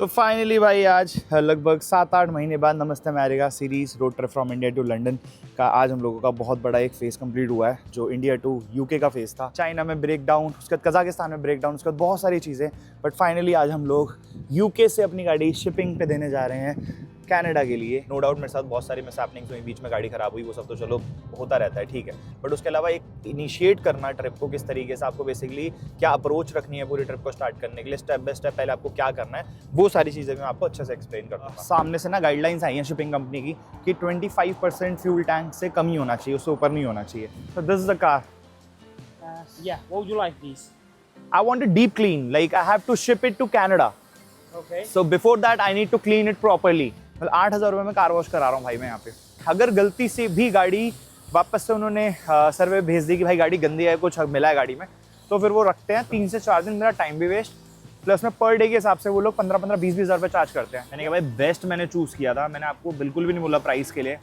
तो फाइनली भाई आज लगभग 7-8 महीने बाद Namaste America series road trip from India to London का आज हम लोगों का बहुत बड़ा एक फेज़ कंप्लीट हुआ है, जो इंडिया टू यूके का फेज़ था। चाइना में ब्रेक डाउन, उसके बाद कजाकिस्तान में ब्रेक डाउन, उसके बाद बहुत सारी चीज़ें, बट फाइनली आज हम लोग यूके से अपनी गाड़ी शिपिंग पे देने जा रहे हैं कनाडा के लिए। नो डाउट मेरे साथ बहुत सारी मिसहैपनिंग्स हुई, बीच में गाड़ी खराब हुई, वो सब तो चलो होता रहता है, ठीक है। बट उसके अलावा एक इनिशिएट करना ट्रिप को, किस तरीके से आपको बेसिकली क्या अप्रोच रखनी है पूरी ट्रिप को स्टार्ट करने के लिए, स्टेप बाय स्टेप पहले आपको क्या करना है, वो सारी चीज़ें मैं आपको अच्छे से एक्सप्लेन करता हूँ। सामने से ना गाइडलाइंस आई हैं शिपिंग कंपनी की कि 25% फ्यूल टैंक से कम ही होना चाहिए, उससे ऊपर नहीं होना चाहिए। So this is the car. Yeah, what would you like, please? I want a deep clean, like I have to ship it to Canada. Okay. So before that I need to clean it properly. मतलब 8,000 रुपये में car wash करा रहा हूँ भाई मैं यहाँ पे। अगर गलती से भी गाड़ी वापस से उन्होंने सर्वे भेज दी कि भाई गाड़ी गंदी है, कुछ मिला है गाड़ी में, तो फिर वो रखते हैं 3 से 4 दिन, मेरा टाइम भी वेस्ट, प्लस में पर डे के हिसाब से वो लोग 15-15, 20-20 हज़ार रुपये चार्ज करते हैं। मैंने कहा भाई बेस्ट मैंने चूज़ किया था, मैंने आपको बिल्कुल भी नहीं बोला प्राइस के लिए,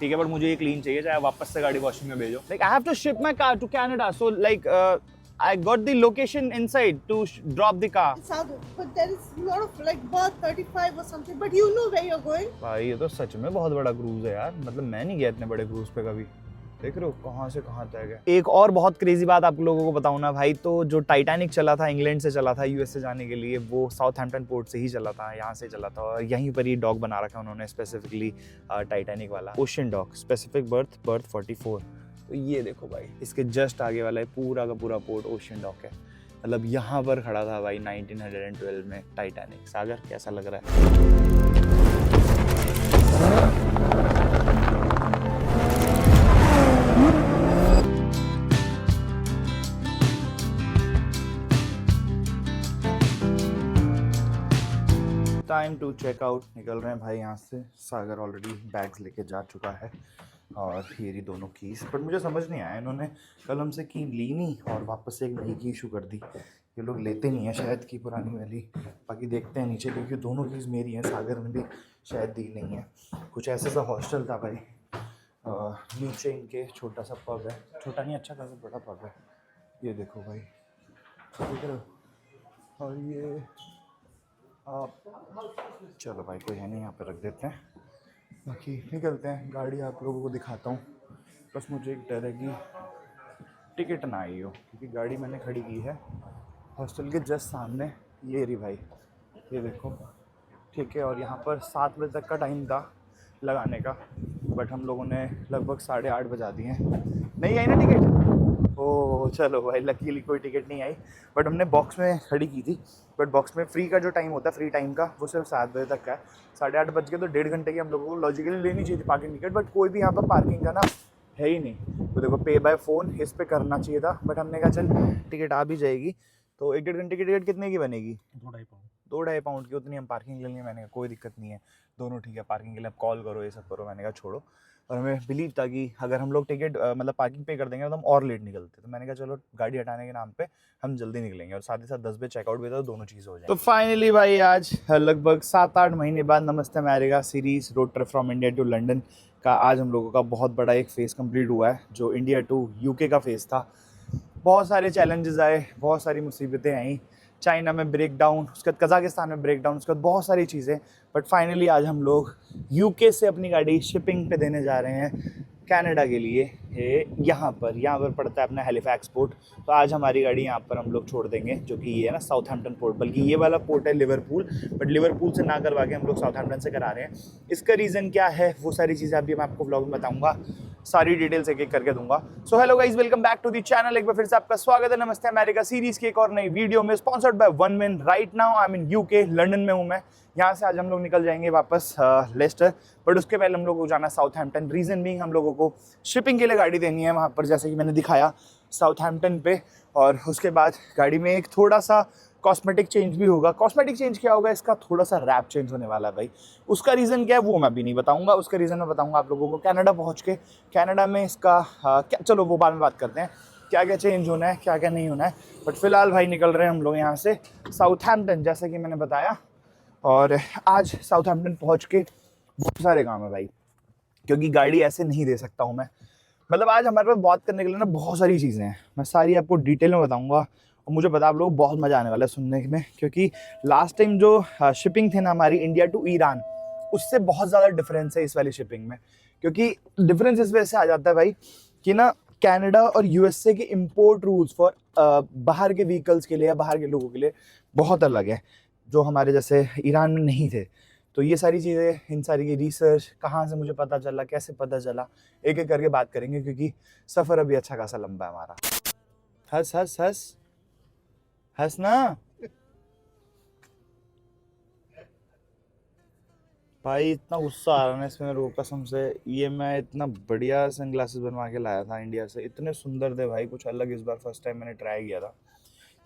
ठीक है, बट मुझे ये क्लीन चाहिए, चाहे वापस से गाड़ी वॉशिंग में भेजो। Like I have to ship my car to Canada, so like I got the location inside to drop the car. It's out, but there is a lot of like Bath 35 or something. But you know where you're going. भाई ये तो सच में बहुत बड़ा cruise है यार, मतलब मैं नहीं गया इतने बड़े क्रूज पे कभी। देख रहे हो कहाँ से कहाँ तक है। एक और बहुत क्रेजी बात आप लोगों को बताऊँ ना भाई, तो जो टाइटैनिक चला था, इंग्लैंड से चला था यूएस से जाने के लिए, वो साउथहैम्पटन पोर्ट से ही चला था, यहाँ से चला था, और यहीं पर ही डॉक बना रखा उन्होंने स्पेसिफिकली टाइटैनिक वाला ओशियन डॉक, स्पेसिफिक बर्थ 44। तो ये देखो भाई, इसके जस्ट आगे वाला है पूरा का पूरा पोर्ट ओशियन डॉक है। मतलब यहाँ पर खड़ा था भाई 1912 में टाइटैनिक। सागर कैसा लग रहा है? टाइम टू चेक आउट, निकल रहे हैं भाई यहाँ से। सागर ऑलरेडी बैग्स लेके जा चुका है और ये रही दोनों कीज़। बट मुझे समझ नहीं आया, इन्होंने कल हमसे की ली नहीं और वापस से एक नई की इशू कर दी। ये लोग लेते नहीं हैं शायद की पुरानी वाली, बाकी देखते हैं नीचे, क्योंकि दोनों कीज़ मेरी हैं, सागर में भी शायद दी नहीं है। कुछ ऐसे सा हॉस्टल था भाई, नीचे इनके छोटा सा पब है, छोटा नहीं अच्छा खासा बड़ा पब है, ये देखो भाई, देख रहे हो। और ये चलो भाई कोई है नहीं, यहाँ पर रख देते हैं, बाकी निकलते हैं। गाड़ी आप लोगों को दिखाता हूँ, बस मुझे एक डर है कि टिकट ना आई हो, क्योंकि गाड़ी मैंने खड़ी की है हॉस्टल के जस्ट सामने। ये रही भाई, ये देखो, ठीक है। और यहाँ पर 7 बजे तक का टाइम था लगाने का, बट हम लोगों ने लगभग 8:30 बजा दिए हैं। नहीं आई ना टिकट? ओह चलो भाई, लकीली कोई टिकट नहीं आई, बट हमने बॉक्स में खड़ी की थी। बट बॉक्स में फ्री का जो टाइम होता है, फ्री टाइम का, वो सिर्फ 7 बजे तक का है। 8:30 बज के तो 1.5 घंटे की हम लोगों को लॉजिकली लेनी चाहिए थी पार्किंग टिकट, बट कोई भी यहाँ पर पार्किंग का ना है ही नहीं। तो देखो पे बाय फ़ोन इस पर करना चाहिए था, बट हमने कहा चल टिकट आ भी जाएगी तो 1-1.5 घंटे की टिकट कितने की बनेगी? 2-2.5 पाउंड की, उतनी हम पार्किंग ले लेंगे। मैंने कहा कोई दिक्कत नहीं है, दोनों ठीक है, पार्किंग के लिए आप कॉल करो, ये सब करो। मैंने कहा छोड़ो, और हमें बिलीव था कि अगर हम लोग टिकट मतलब पार्किंग पे कर देंगे तो हम और लेट निकलते। तो मैंने कहा चलो गाड़ी हटाने के नाम पे हम जल्दी निकलेंगे, और साथ ही साथ 10 बजे चेकआउट भी था, तो दोनों चीज़ हो जाए। तो फाइनली भाई आज लगभग 7-8 महीने बाद Namaste America series road trip from India to London का आज हम लोगों का बहुत बड़ा एक फेज़ कंप्लीट हुआ है, जो इंडिया टू यूके का फेज़ था। बहुत सारे चैलेंजेस आए, बहुत सारी मुसीबतें आई, चाइना में ब्रेक डाउन, उसके बाद कजाकिस्तान में ब्रेक डाउन, उसके बाद बहुत सारी चीज़ें, बट फाइनली आज हम लोग यूके से अपनी गाड़ी शिपिंग पे देने जा रहे हैं कनाडा के लिए। यहाँ पर पड़ता है अपना हैलिफैक्स पोर्ट। तो आज हमारी गाड़ी यहाँ पर हम लोग छोड़ देंगे, जो कि ये है ना साउथहैम्पटन पोर्ट, बल्कि ये वाला पोर्ट है लिवरपूल, बट लिवरपूल से ना करवा के हम लोग साउथहैम्पटन से करा रहे हैं। इसका रीज़न क्या है, वो सारी चीज़ें अभी मैं आपको व्लॉग में बताऊँगा, सारी डिटेल्स एक एक करके दूंगा। So hello guys, welcome back to the channel. एक बार फिर से आपका स्वागत है नमस्ते अमेरिका सीरीज की एक और नई वीडियो में, sponsored by one win. Right now I am in UK, London में हूँ मैं। यहाँ से आज हम लोग निकल जाएंगे वापस लेस्टर, बट उसके पहले हम लोग को जाना है साउथहैम्पटन। रीज़न बीइंग हम लोगों को शिपिंग के लिए गाड़ी देनी है वहाँ पर, जैसे कि मैंने दिखाया साउथहैम्पटन पे। और उसके बाद गाड़ी में एक थोड़ा सा कॉस्मेटिक चेंज भी होगा। कॉस्मेटिक चेंज क्या होगा, इसका थोड़ा सा रैप चेंज होने वाला है भाई। उसका रीज़न क्या है वो मैं अभी नहीं बताऊंगा, उसका रीज़न मैं बताऊंगा आप लोगों को कनाडा पहुंच के। कनाडा में इसका क्या, चलो वो बाद में बात करते हैं, क्या क्या चेंज होना है, क्या क्या नहीं होना है। बट फिलहाल भाई निकल रहे हैं हम लोग यहाँ से साउथहैम्पटन, जैसा कि मैंने बताया। और आज साउथहैम्पटन पहुँच के बहुत सारे काम है भाई, क्योंकि गाड़ी ऐसे नहीं दे सकता हूँ मैं। मतलब आज हमारे पास बात करने के लिए ना बहुत सारी चीज़ें हैं, मैं सारी आपको डिटेल में बताऊँगा। और मुझे पता आप लोगों को बहुत मज़ा आने वाला है सुनने में, क्योंकि लास्ट टाइम जो शिपिंग थी ना हमारी इंडिया टू ईरान, उससे बहुत ज़्यादा डिफरेंस है इस वाली शिपिंग में। क्योंकि डिफरेंस इस वजह से आ जाता है भाई कि ना कनाडा और यूएसए के इंपोर्ट रूल्स फॉर बाहर के व्हीकल्स के लिए या बाहर के लोगों के लिए बहुत अलग है, जो हमारे जैसे ईरान में नहीं थे। तो ये सारी चीज़ें, इन सारी की रिसर्च कहाँ से मुझे पता चला, कैसे पता चला, एक एक करके बात करेंगे, क्योंकि सफ़र अभी अच्छा खासा लंबा है हमारा। हंस हंस हंस हंस ना भाई, इतना गुस्सा आ रहा है ना इसमें मेरे को कसम से। ये मैं इतना बढ़िया सनग्लासेस बनवा के लाया था इंडिया से, इतने सुंदर थे भाई, कुछ अलग। इस बार फर्स्ट टाइम मैंने ट्राई किया था।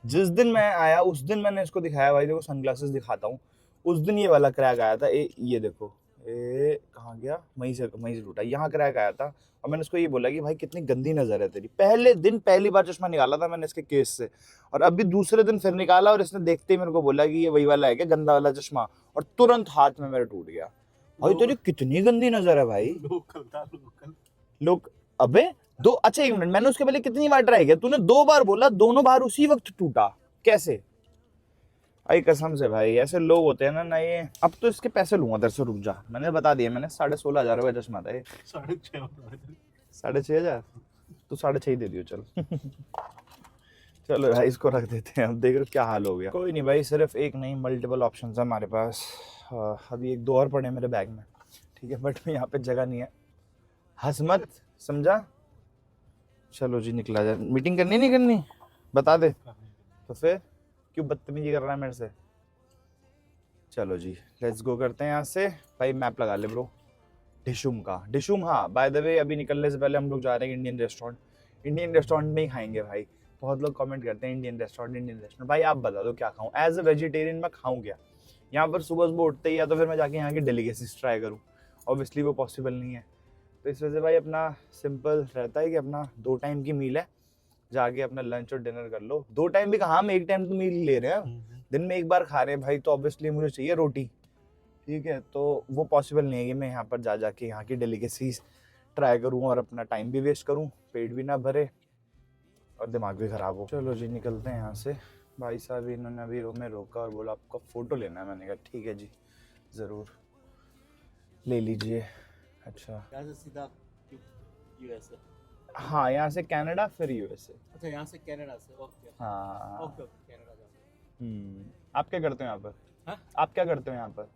जिस दिन मैं आया उस दिन मैंने इसको दिखाया, भाई देखो सनग्लासेस दिखाता हूँ। उस दिन ये वाला क्रैक आया था, ये देखो, कहाँ गया, वहीं से टूटा, यहाँ क्रैक आया था। और मैंने उसको ये बोला कि भाई कितनी गंदी नज़र है तेरी। पहले दिन पहली बार चश्मा निकाला था मैंने इसके केस से, और अभी दूसरे दिन फिर निकाला, और इसने देखते ही मेरे को बोला कि ये वही वाला है क्या, गंदा वाला चश्मा, और तुरंत हाथ में मेरे टूट गया। भाई तेरी कितनी गंदी नज़र है भाई। लोग अबे दो, अच्छा एक मिनट, मैंने उसके पहले कितनी बार ट्राई किया, तूने 2 बार बोला, दोनों बार उसी वक्त टूटा, कैसे? भाई कसम से भाई, ऐसे लोग होते हैं ना ये। अब तो इसके पैसे लूंगा तेरे से, रुक जा, मैंने बता दिया, मैंने 16,500 रुपये चश्मा था ये। 6,500 तो 6.5 ही दे दियो चल। चलो भाई इसको रख देते हैं, अब देख रहे क्या हाल हो गया। कोई नहीं भाई, सिर्फ एक नहीं मल्टीपल ऑप्शन है हमारे पास। अभी 1-2 और पड़े मेरे बैग में, ठीक है, बट यहाँ पे जगह नहीं है। हंस मत, समझा? चलो जी निकला जाए। मीटिंग करनी नहीं करनी बता दे, तो फिर क्यों बदतमीजी कर रहा है मेरे से? चलो जी लेट्स गो करते हैं यहाँ से। भाई मैप लगा ले ब्रो, डिशुम का, डिशुम। हाँ बाय द वे, अभी निकलने से पहले हम लोग जा रहे हैं इंडियन रेस्टोरेंट। इंडियन रेस्टोरेंट में ही खाएंगे भाई। बहुत लोग कमेंट करते हैं इंडियन रेस्टोरेंट, इंडियन रेस्टोरेंट। भाई आप बता दो क्या खाऊं, एज अ वेजिटेरियन मैं खाऊं क्या यहाँ पर? सुबह सुबह उठते ही या तो फिर मैं जाके यहाँ की डेलीकेसीज ट्राई करूँ, ऑब्वियसली वो पॉसिबल नहीं है। तो इस वजह से भाई अपना सिंपल रहता है कि अपना 2 टाइम की मील है, जाके अपना लंच और डिनर कर लो। 2 टाइम भी कहाँ, हम 1 टाइम तो मील ले रहे हैं, दिन में 1 बार खा रहे हैं भाई, तो ऑब्वियसली मुझे चाहिए रोटी, ठीक है। तो वो पॉसिबल नहीं है कि मैं यहाँ पर जाके यहाँ की डेलीकेसीज ट्राई करूँ और अपना टाइम भी वेस्ट करूँ, पेट भी ना भरे और दिमाग भी ख़राब हो। चलो जी निकलते हैं यहाँ से। भाई साहब इन्होंने अभी में रोका और बोला आपका फ़ोटो लेना है। मैंने कहा ठीक है जी ज़रूर ले लीजिए। अच्छा यहाँ से सीधा यूएसए? हाँ यहाँ से कनाडा फिर यूएसए। अच्छा यहाँ से कनाडा से, ओके। हाँ ओके कनाडा जाओ। आप क्या करते हो यहाँ पर? हाँ? आप क्या करते हो यहाँ पर?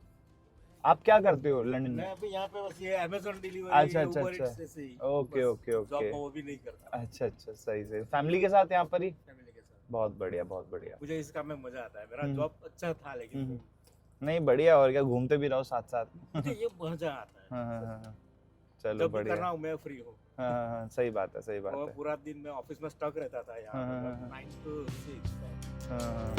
आप क्या करते हो लंदन में? मैं अभी यहाँ पे बस ये अमेज़न डिलीवरी, अच्छा अच्छा अच्छा, ओके ओके ओके, वो भी नहीं करता। अच्छा अच्छा, सही सही। फैमिली के साथ यहाँ पर ही? फैमिली के साथ। बहुत बढ़िया बहुत बढ़िया। मुझे इस काम में मजा आता है, मेरा जॉब अच्छा था लेकिन नहीं बढ़िया, और क्या, घूमते भी रहो साथ साथ। मुझे ये मजा आता है। हाँ चलो जब बढ़िया। कर रहा हूँ मैं फ्री हूँ। हाँ सही बात है, सही बात और है। पूरा दिन मैं ऑफिस में स्टक रहता था यहाँ, मतलब 9 to 6। हाँ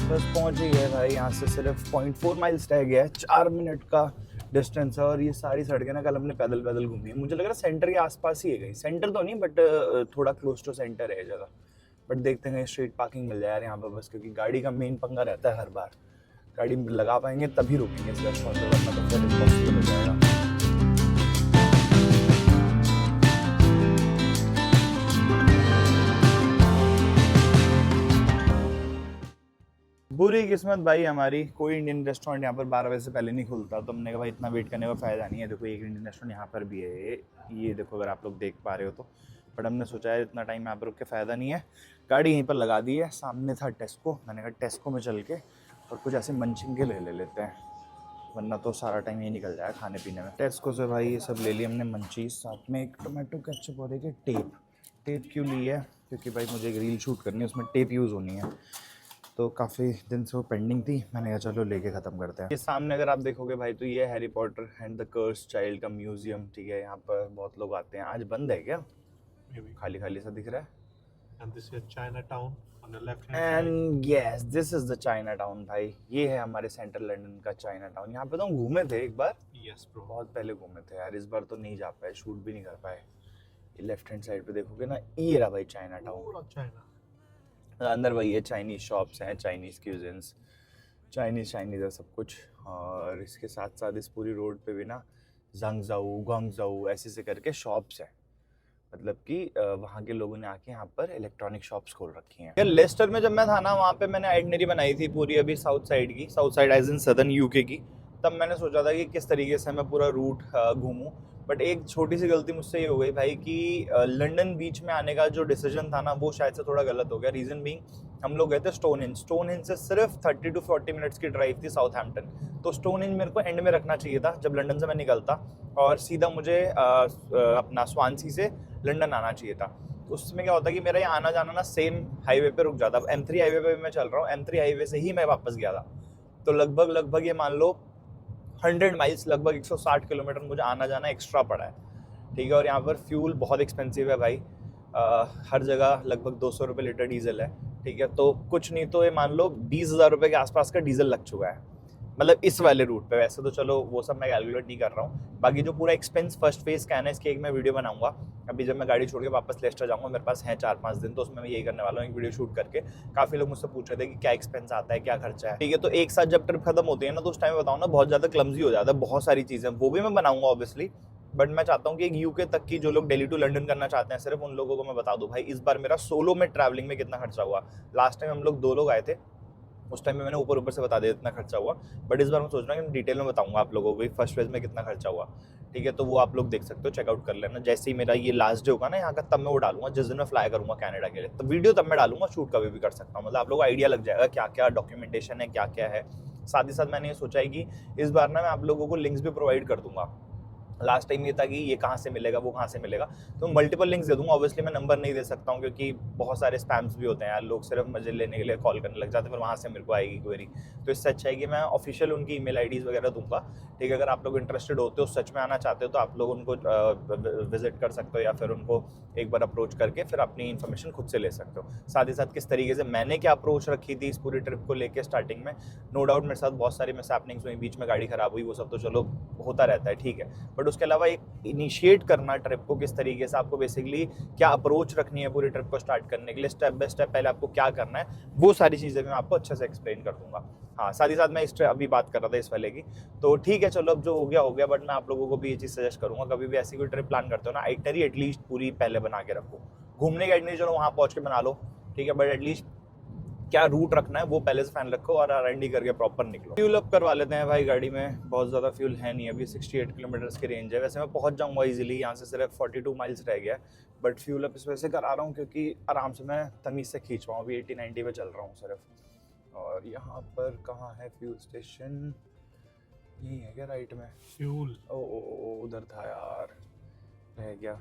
बस पहुंच ही गए भाई। यहाँ से सिर्फ 0.4 माइल्स रह गया है, 4 मिनट का डिस्टेंस है। और ये सारी सड़कें ना कल हमने पैदल पैदल घूमी है। मुझे लग रहा है सेंटर के आसपास ही है कहीं, सेंटर तो नहीं बट थोड़ा क्लोज टू सेंटर है जगह। बट देखते हैं स्ट्रीट पार्किंग मिल जाए यार यहाँ पर बस, क्योंकि गाड़ी का मेन पंगा रहता है हर बार। गाड़ी लगा पाएंगे तभी रुकेंगे इस रेस्टोरेंट पर, वरना तो फिर इम्पॉसिबल हो जाएगा। बुरी किस्मत भाई हमारी, कोई इंडियन रेस्टोरेंट यहाँ पर 12 बजे से पहले नहीं खुलता। तो हमने कहा भाई इतना वेट करने का फ़ायदा नहीं है। देखो एक इंडियन रेस्टोरेंट यहाँ पर भी है, ये देखो अगर आप लोग देख पा रहे हो तो। बट हमने सोचा है इतना टाइम यहाँ पर रुक के फ़ायदा नहीं है, गाड़ी यहीं पर लगा दी है। सामने था टेस्को, मैंने कहा टेस्को में चल के और कुछ ऐसे मंचिंग के ले लेते हैं, वरना तो सारा टाइम यही निकल जाएगा खाने पीने में। टेस्को से भाई ये सब ले लिया हमने मंचीज़, साथ में एक टोमेटो केचप और एक टेप। टेप क्यों ली है? क्योंकि भाई मुझे एक रील शूट करनी है, उसमें टेप यूज़ होनी है, तो काफ़ी दिन से वो पेंडिंग थी। मैंने कहा चलो लेके ख़त्म करते हैं। ये सामने अगर आप देखोगे भाई तो ये Harry Potter and the cursed child का म्यूजियम, ठीक है। यहाँ पर बहुत लोग आते हैं। आज बंद है क्या? खाली खाली सा दिख रहा है। And this is Chinatown on the left hand side. And yes this is the China town भाई। ये है हमारे सेंट्रल लंदन का चाइना टाउन। यहाँ पे तो हम घूमे थे एक बार, Yes, bro. बहुत पहले घूमे थे यार। इस बार तो नहीं जा पाए, शूट भी नहीं कर पाए। लेफ्ट हैंड साइड पे देखोगे ना, ये रहा भाई China town. All of China. अंदर वही है, चाइनीज शॉप्स हैं, चाइनीज क्यूजिन्स, चाइनीज है सब कुछ। और इसके साथ साथ इस पूरी रोड पे भी ना जंगजाऊ, गुआंगजाऊ ऐसे से करके शॉप्स हैं। मतलब कि वहाँ के लोगों ने आके यहाँ पर इलेक्ट्रॉनिक शॉप्स खोल रखी हैं। यार लेस्टर में जब मैं था ना, वहाँ पे मैंने आइटनरी बनाई थी पूरी, अभी साउथ साइड की, south side as in southern UK की। तब मैंने सोचा था कि किस तरीके से मैं पूरा रूट घूमूं। बट एक छोटी सी गलती मुझसे ये हो गई भाई कि लंदन बीच में आने का जो डिसीजन था ना, वो शायद से थोड़ा गलत हो गया। रीज़न बीइंग, हम लोग गए थे स्टोनहेंज से सिर्फ 30 to 40 मिनट्स की ड्राइव थी साउथहैम्पटन। तो स्टोनहेंज मेरे को एंड में रखना चाहिए था जब लंदन से मैं निकलता, और सीधा मुझे अपना स्वानसी से लंदन आना चाहिए था। तो उसमें क्या होता कि मेरा ये आना जाना ना सेम हाईवे पे रुक जाता। M3 हाईवे पे मैं चल रहा हूँ, M3 हाईवे से ही मैं वापस गया था। तो लगभग ये मान लो 100 माइल्स, लगभग 160 किलोमीटर मुझे आना जाना एक्स्ट्रा पड़ा है, ठीक है। और यहाँ पर फ्यूल बहुत एक्सपेंसिव है भाई, हर जगह लगभग 200 रुपये लीटर डीजल है, ठीक है। तो कुछ नहीं तो ये मान लो 20,000 रुपये के आसपास का डीजल लग चुका है, मतलब इस वाले रूट पे। वैसे तो चलो वो सब मैं कैलकुलेट नहीं कर रहा हूँ, बाकी जो पूरा एक्सपेंस फर्स्ट फेज का है ना, इसकी एक मैं वीडियो बनाऊंगा। अभी जब मैं गाड़ी छोड़ के वापस लेस्टर जाऊँगा, मेरे पास है 4-5 दिन, तो उसमें मैं यही करने वाला हूँ, एक वीडियो शूट करके। काफ़ी लोग मुझसे पूछ रहे थे कि क्या एक्सपेंस आता है, क्या खर्चा है, ठीक है। तो एक साथ जब ट्रिप खत्म होती है ना, तो उस टाइम बताऊँ ना, बहुत ज़्यादा क्लमजी हो जाता है, बहुत सारी चीज़ें, वो भी मैं बनाऊँगा ऑब्वियसली। बट मैं चाहता हूँ कि एक यूके तक की जो लोग दिल्ली टू लंदन करना चाहते हैं, सिर्फ उन लोगों को मैं बता दूँ भाई इस बार मेरा सोलो में ट्रैवलिंग में कितना खर्चा हुआ। लास्ट टाइम हम लोग 2 लोग आए थे, उस टाइम में मैंने ऊपर से बता दिया इतना खर्चा हुआ। बट इस बार मैं सोच रहा हूँ कि डिटेल में बताऊंगा आप लोगों को फर्स्ट फेज में कितना खर्चा हुआ, ठीक है। तो वो आप लोग देख सकते हो, चेकआउट कर लेना। जैसे ही मेरा ये लास्ट डे होगा ना यहाँ का, तब मैं वो डालूंगा जिस दिन मैं फ्लाई करूँगा कनाडा के लिए। तो वीडियो तब मैं डालूंगा, शूट कभी भी कर सकता हूँ, मतलब आप लोगों को आइडिया लग जाएगा क्या क्या डॉक्यूमेंटेशन है, क्या क्या है। साथ ही साथ मैंने ये सोचा है कि इस बार ना मैं आप लोगों को लिंक्स भी प्रोवाइड कर दूंगा। लास्ट टाइम ये था कि ये कहाँ से मिलेगा, वो कहाँ से मिलेगा, तो मल्टीपल लिंक्स दे दूंगा। ऑब्वियसली मैं नंबर नहीं दे सकता हूँ, क्योंकि बहुत सारे स्पैम्स भी होते हैं यार, लोग सिर्फ मजे लेने के लिए कॉल करने लग जाते हैं, फिर वहाँ से मेरे को आएगी क्वेरी। तो इससे अच्छा है कि मैं ऑफिशियल उनकी ईमेल आईडीज़ वगैरह दूंगा, ठीक है। अगर आप लोग इंटरेस्टेड होते हो, सच में आना चाहते हो, तो आप लोग उनको विजिट कर सकते हो, या फिर उनको एक बार अप्रोच करके फिर अपनी इन्फॉर्मेशन खुद से ले सकते हो। साथ ही साथ किस तरीके से मैंने क्या अप्रोच रखी थी इस पूरी ट्रिप को लेकर स्टार्टिंग में, नो डाउट मेरे साथ बहुत सारी मिसहैपनिंग्स हुई, बीच में गाड़ी खराब हुई, वो सब तो चलो होता रहता है, ठीक है। बट उसके अलावा एक इनिशिएट करना ट्रिप को, किस तरीके से आपको बेसिकली क्या अप्रोच रखनी है पूरी ट्रिप को स्टार्ट करने के लिए, स्टेप बाय स्टेप पहले आपको क्या करना है, वो सारी चीज़ें मैं आपको अच्छे से एक्सप्लेन कर दूंगा। हाँ, साथ ही साथ मैं इस अभी बात कर रहा था इस वाले की, तो ठीक है चलो, अब जो हो गया। बट मैं आप लोगों को भी ये चीज़ सजेस्ट करूँगा, कभी भी ऐसी कोई ट्रिप प्लान करते हो ना, आइटनरी एटलीस्ट पूरी पहले बना के रखो। घूमने की आइटनरी चलो वहाँ पहुँच के बना लो, ठीक है, बट एटलीस्ट क्या रूट रखना है वो पहले से फाइनल रखो, और R&D करके प्रॉपर निकलो। फ्यूल अप करवा लेते हैं भाई गाड़ी में, बहुत ज़्यादा फ्यूल है नहीं अभी, 68 किलोमीटर्स की रेंज है। वैसे मैं पहुंच जाऊंगा इजीली, यहाँ से सिर्फ 42 माइल्स रह गया, बट फ्यूल अप इस वजह से करा रहा हूँ क्योंकि आराम से मैं तमीज़ से खींच पाऊँ। अभी 80-90 पे चल रहा हूँ सिर्फ। और यहाँ पर कहाँ है फ्यूल स्टेशन, यही है क्या राइट में? Fuel. ओ उधर था यार, रह गया।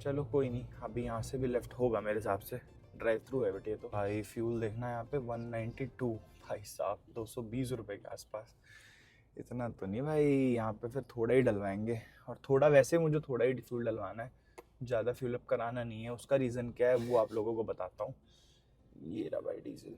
चलो कोई नहीं, अभी यहाँ से भी लेफ्ट होगा मेरे हिसाब से, ड्राइव थ्रू है बेटे। तो भाई फ्यूल देखना है यहाँ पे 192, भाई साहब 220 रुपये के आसपास। इतना तो नहीं भाई, यहाँ पे फिर थोड़ा ही डलवाएंगे, और थोड़ा वैसे मुझे थोड़ा ही फ्यूल डलवाना है, ज़्यादा फ्यूल अप कराना नहीं है। उसका रीज़न क्या है वो आप लोगों को बताता हूँ। ये रहा भाई डीजल,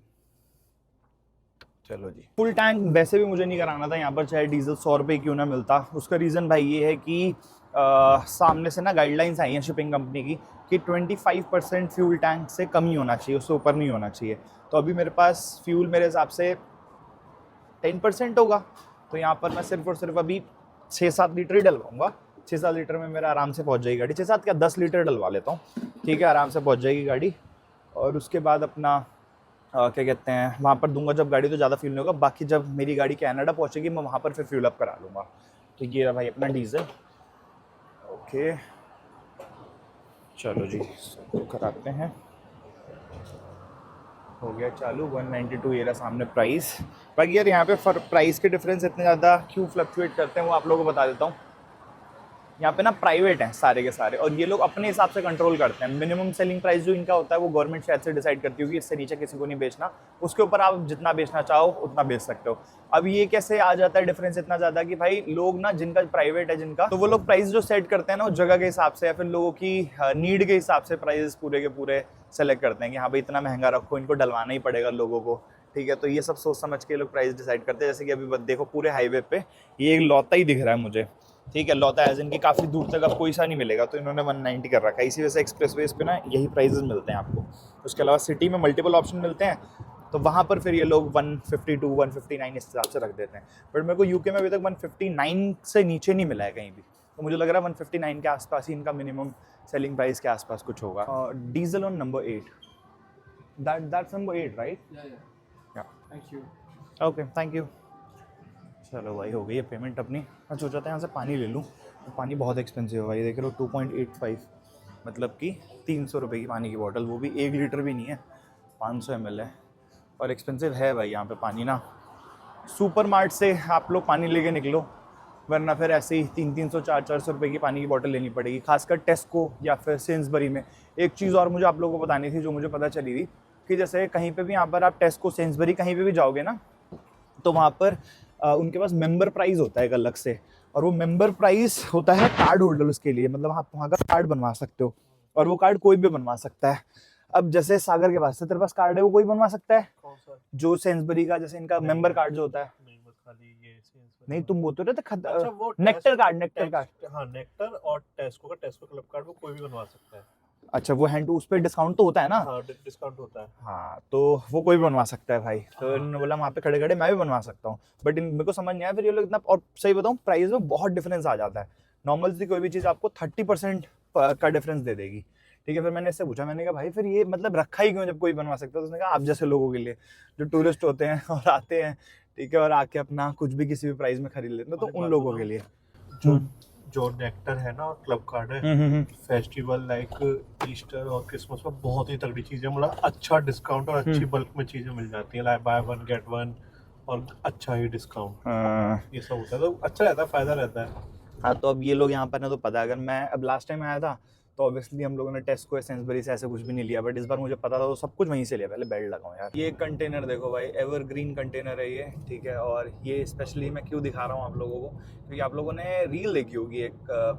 चलो जी। फुल टैंक वैसे भी मुझे नहीं कराना था यहाँ पर, चाहे डीजल 100 रुपये क्यों ना मिलता। उसका रीज़न भाई ये है कि सामने से ना गाइडलाइंस आई हैं शिपिंग कंपनी की कि 25% फ्यूल टैंक से कम ही होना चाहिए, उससे ऊपर नहीं होना चाहिए। तो अभी मेरे पास फ्यूल मेरे हिसाब से 10% होगा, तो यहाँ पर मैं सिर्फ और सिर्फ अभी 6-7 लीटर ही डलवाऊँगा। 6-7 लीटर में मेरा आराम से पहुँच जाएगी गाड़ी, 6-7 क्या 10 लीटर डलवा लेता हूँ, ठीक है, आराम से पहुँच जाएगी गाड़ी। और उसके बाद अपना क्या कहते हैं, वहाँ पर दूंगा जब गाड़ी, तो ज़्यादा फ्यूल नहीं होगा। बाकी जब मेरी गाड़ी कनाडा पहुँचेगी, मैं वहाँ पर फिर फ्यूल अप करा लूँगा। तो ये रहा भाई अपना डीजल, ओके चलो जी, सबको कराते हैं। हो गया चालू, 192 ये रहा सामने प्राइस। बाकी यार यहाँ पे प्राइस के डिफरेंस इतने ज़्यादा क्यों फ्लक्चुएट करते हैं वो आप लोगों को बता देता हूँ। यहाँ पे ना प्राइवेट हैं सारे के सारे, और ये लोग अपने हिसाब से कंट्रोल करते हैं। मिनिमम सेलिंग प्राइस जो इनका होता है वो गवर्नमेंट शायद से डिसाइड करती होगी, इससे नीचे किसी को नहीं बेचना। उसके ऊपर आप जितना बेचना चाहो उतना बेच सकते हो। अब ये कैसे आ जाता है डिफरेंस इतना ज़्यादा कि भाई लोग ना, जिनका प्राइवेट है जिनका, तो वो लोग प्राइस जो सेट करते हैं ना, उस जगह के हिसाब से या फिर लोगों की नीड के हिसाब से प्राइस पूरे के पूरे सेलेक्ट करते हैं कि हाँ भाई इतना महंगा रखो, इनको डलवाना ही पड़ेगा लोगों को, ठीक है। तो ये सब सोच समझ के लोग प्राइस डिसाइड करते हैं। जैसे कि अभी देखो पूरे हाईवे पे ये एक लौता ही दिख रहा है मुझे, ठीक है, लौता एज इनकी काफ़ी दूर तक अब कोई सा नहीं मिलेगा, तो इन्होंने 190 कर रखा है। इसी वजह से एक्सप्रेस वेज पे ना यही प्राइजेस मिलते हैं आपको। उसके अलावा सिटी में मल्टीपल ऑप्शन मिलते हैं, तो वहाँ पर फिर ये लोग 152 159 इस हिसाब से रख देते हैं। बट मेरे को यूके में अभी तक 159 से नीचे नहीं मिला है कहीं भी, तो मुझे लग रहा है 159 के आसपास ही इनका मिनिमम सेलिंग प्राइस के आसपास कुछ होगा। Diesel on number 8, that's number 8 right? या Thank you. Okay, thank you. चलो भाई, हो गई है पेमेंट अपनी। मैं सोचा था यहाँ से पानी ले लूँ, तो पानी बहुत एक्सपेंसिव है भाई, देख रहे हो 2.85, मतलब कि 300 रुपये की पानी की बोतल, वो भी 1 लीटर भी नहीं है, 500 ml है। और एक्सपेंसिव है भाई यहाँ पे पानी ना। सुपर मार्ट से आप लोग पानी लेके निकलो, वरना फिर ऐसे ही 300 400 रुपये की पानी की बोतल लेनी पड़ेगी, खासकर टेस्को या फिर सेंसबरी में। एक चीज़ और मुझे आप लोगों को बतानी थी, जो मुझे पता चली थी कि जैसे कहीं पे भी यहाँ पर आप टेस्को सेंसबरी कहीं पे भी जाओगे ना, तो वहाँ पर उनके पास मेंबर प्राइस होता है एक अलग से, और वो मेंबर प्राइस होता है कार्ड होल्डर्स के लिए, मतलब आप वहाँ का कार्ड बनवा सकते हो, और वो कार्ड कोई भी बनवा सकता है। अब जैसे सागर के पास से तेरे पास कार्ड है, वो कोई बनवा सकता है, कौन सा? जो सेंसबरी का जैसे इनका मेंबर कार्ड जो होता है। नहीं, बस खाली ये Sainsbury। नहीं, तुम बोलते रहे थे अच्छा, वो नेक्टर कार्ड। हाँ, नेक्टर और टेस्को क्लब कार्ड वो कोई भी बनवा सकता है। अच्छा, वो हैंड टू उस पर डिस्काउंट तो होता है ना? हाँ, डिस्काउंट होता है। हाँ, तो वो कोई भी बनवा सकता है भाई। तो इन्होंने बोला वहाँ पे खड़े खड़े मैं भी बनवा सकता हूँ, बट मेरे को समझ नहीं आया फिर ये लोग इतना। और सही बताऊँ, प्राइस में बहुत डिफरेंस आ जाता है। नॉर्मल सी कोई भी चीज़ आपको 30% का डिफरेंस दे देगी, ठीक है। फिर मैंने इससे पूछा, मैंने कहा भाई फिर ये मतलब रखा ही क्यों जब कोई बनवा सकता है? तो उसने कहा आप जैसे लोगों के लिए, जो टूरिस्ट होते हैं और आते हैं, ठीक है, और आके अपना कुछ भी किसी भी प्राइस में खरीद लेते हैं, तो उन लोगों के लिए। जो नेक्टर है ना और क्लब कार्ड है, फेस्टिवल लाइक ईस्टर और क्रिसमस पर बहुत ही तगड़ी चीजें, मतलब अच्छा डिस्काउंट और अच्छी बल्क में चीजें मिल जाती है, लाइक बाय 1 गेट 1 और अच्छा ही डिस्काउंट, ये सब होता है, तो अच्छा रहता है, फायदा रहता है। हाँ, तो अब ये लोग यहाँ पर ना, तो पता है, अगर मैं अब लास्ट टाइम आया था तो ऑब्वियसली हम लोगों ने टेस्को या सेंसबरी से ऐसे कुछ भी नहीं लिया, बट इस बार मुझे पता था तो सब कुछ वहीं से लिया। पहले बेल्ट लगाऊं यार। ये कंटेनर देखो भाई, एवरग्रीन कंटेनर है ये, ठीक है। और ये स्पेशली मैं क्यों दिखा रहा हूँ आप लोगों को, क्योंकि आप लोगों ने रील देखी होगी एक,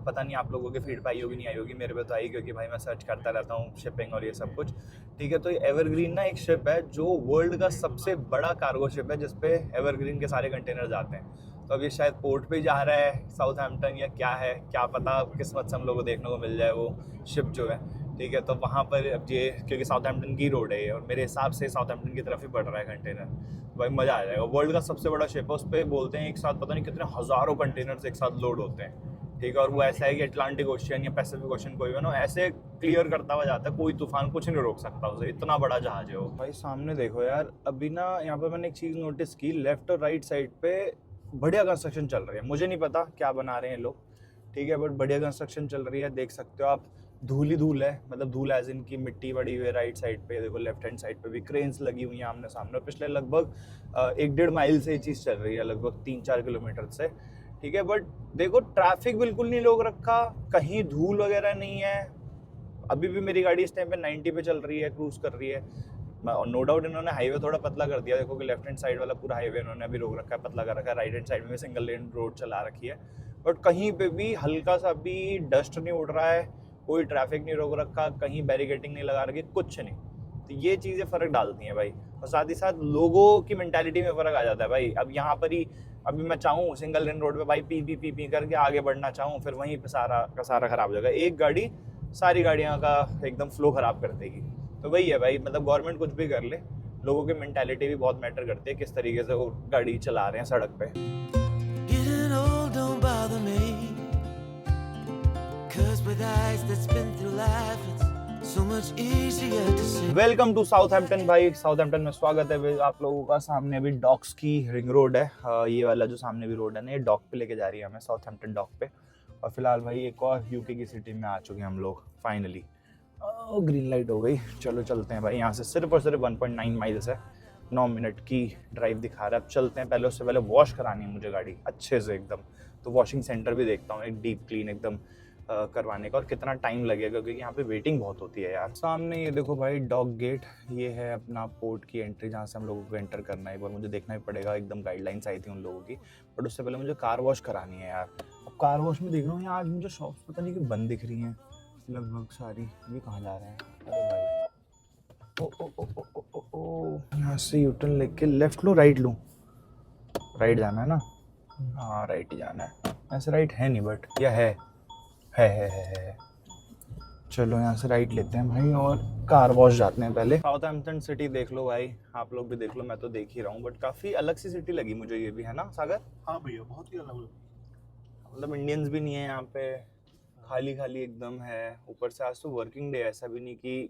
पता नहीं आप लोगों के फीड पे आई होगी नहीं आई होगी, मेरे पे तो आई, क्योंकि भाई मैं सर्च करता रहता हूँ शिपिंग और ये सब कुछ, ठीक है। तो ये एवरग्रीन ना एक शिप है जो वर्ल्ड का सबसे बड़ा कार्गो शिप है, जिसपे एवरग्रीन के सारे कंटेनर जाते हैं। तो अब ये शायद पोर्ट पे जा रहा है साउथहैम्पटन या क्या है, क्या पता, किस्मत से हम लोग को देखने को मिल जाए वो शिप जो है, ठीक है। तो वहाँ पर अब ये, क्योंकि साउथहैम्पटन की रोड है ये, और मेरे हिसाब से साउथहैम्पटन की तरफ ही बढ़ रहा है कंटेनर, तो भाई मज़ा आ जाएगा। वर्ल्ड का सबसे बड़ा शिप है, उस पर बोलते हैं एक साथ पता नहीं कितने हज़ारों कंटेनर्स एक साथ लोड होते हैं, ठीक है। और वो ऐसा है कि अटलांटिक ओशियन या पैसिफिक ओशियन कोई भी ना ऐसे क्लियर करता हुआ जाता है, कोई तूफान कुछ नहीं रोक सकता उसे, इतना बड़ा जहाज है वो। भाई सामने देखो यार, अभी ना यहाँ पर मैंने एक चीज़ नोटिस की, लेफ्ट और राइट साइड पे बढ़िया कंस्ट्रक्शन चल रही है। मुझे नहीं पता क्या बना रहे हैं लोग, ठीक है, बट बढ़िया कंस्ट्रक्शन चल रही है, देख सकते हो आप। धूल ही धूल है, मतलब धूल एज इन की मिट्टी पड़ी हुई है राइट साइड पे, देखो लेफ्ट हैंड साइड पे भी क्रेन्स लगी हुई हैं आमने सामने। पिछले लगभग 1-1.5 माइल से ये चीज़ चल रही है, लगभग 3-4 किलोमीटर से, ठीक है। बट देखो ट्रैफिक बिल्कुल नहीं लोग रखा, कहीं धूल वगैरह नहीं है। अभी भी मेरी गाड़ी इस टाइम पे 90 पे चल रही है, क्रूज कर रही है। नो डाउट इन्होंने हाईवे थोड़ा पतला कर दिया, देखो कि लेफ्ट हैंड साइड वाला पूरा हाईवे इन्होंने अभी रोक रखा है, पतला कर रखा है, राइट हैंड साइड में भी सिंगल लेन रोड चला रखी है। बट कहीं पे भी हल्का सा भी डस्ट नहीं उड़ रहा है, कोई ट्रैफिक नहीं रोक रखा, कहीं बैरिकेटिंग नहीं लगा रखी, कुछ नहीं। तो ये चीज़ें फ़र्क डालती हैं भाई, और साथ ही साथ लोगों की मेंटालिटी में फ़र्क आ जाता है भाई। अब यहाँ पर ही अभी मैं चाहूँ सिंगल लेन रोड पे भाई पी करके आगे बढ़ना चाहूँ, फिर वहीं पे सारा का सारा ख़राब हो जाएगा। एक गाड़ी सारी गाड़ियाँ का एकदम फ्लो ख़राब कर देगी। तो वही है भाई, मतलब गवर्नमेंट कुछ भी कर ले, लोगों की मेंटालिटी भी बहुत मैटर करती है, किस तरीके से वो गाड़ी चला रहे हैं सड़क पे। वेलकम टू साउथहैम्पटन भाई, साउथहैम्पटन में स्वागत है आप लोगों का। सामने अभी डॉक्स की रिंग रोड है, ये वाला जो सामने भी रोड है ना, ये डॉक पे लेके जा रही है हमें, साउथहैम्पटन डॉक पे। और फिलहाल भाई एक और यूके की सिटी में आ चुके हैं हम लोग फाइनली। ग्रीन लाइट हो गई, चलो चलते हैं भाई। यहाँ से सिर्फ और सिर्फ 1.9 माइल्स है, 9 मिनट की ड्राइव दिखा रहा है। अब चलते हैं, पहले उससे पहले वॉश करानी है मुझे गाड़ी अच्छे से एकदम, तो वॉशिंग सेंटर भी देखता हूँ एक डीप क्लीन एकदम करवाने का, और कितना टाइम लगेगा क्योंकि यहाँ पे वेटिंग बहुत होती है यार। सामने ये देखो भाई डॉक गेट, ये है अपना पोर्ट की एंट्री, जहाँ से हम लोगों को एंटर करना है। एक बार मुझे देखना ही पड़ेगा, एकदम गाइडलाइंस आई थी उन लोगों की, बट उससे पहले मुझे कार वॉश करानी है यार। अब कार वॉश में देख रहा हूँ यहाँ आज मुझे शॉप्स पता नहीं कि बंद दिख रही हैं लगभग सारी। ये कहाँ जा रहे हैं? अरे भाई ओ, यहाँ से यूटर्न लेके लेफ्ट लूँ राइट लूँ? राइट जाना है ना? हाँ राइट ही जाना है। ऐसे राइट है नहीं बट या है। चलो यहाँ से राइट लेते हैं भाई और कार वॉश जाते हैं पहले। साउथहैम्पटन सिटी देख लो भाई, आप लोग भी देख लो, मैं तो देख ही रहा हूँ, बट काफ़ी अलग सी सिटी लगी मुझे ये भी, है ना सागर? हाँ भैया, बहुत ही अलग। मतलब इंडियंस भी नहीं है यहाँ पे, खाली खाली एकदम है। ऊपर से आज तो वर्किंग डे है, ऐसा भी नहीं कि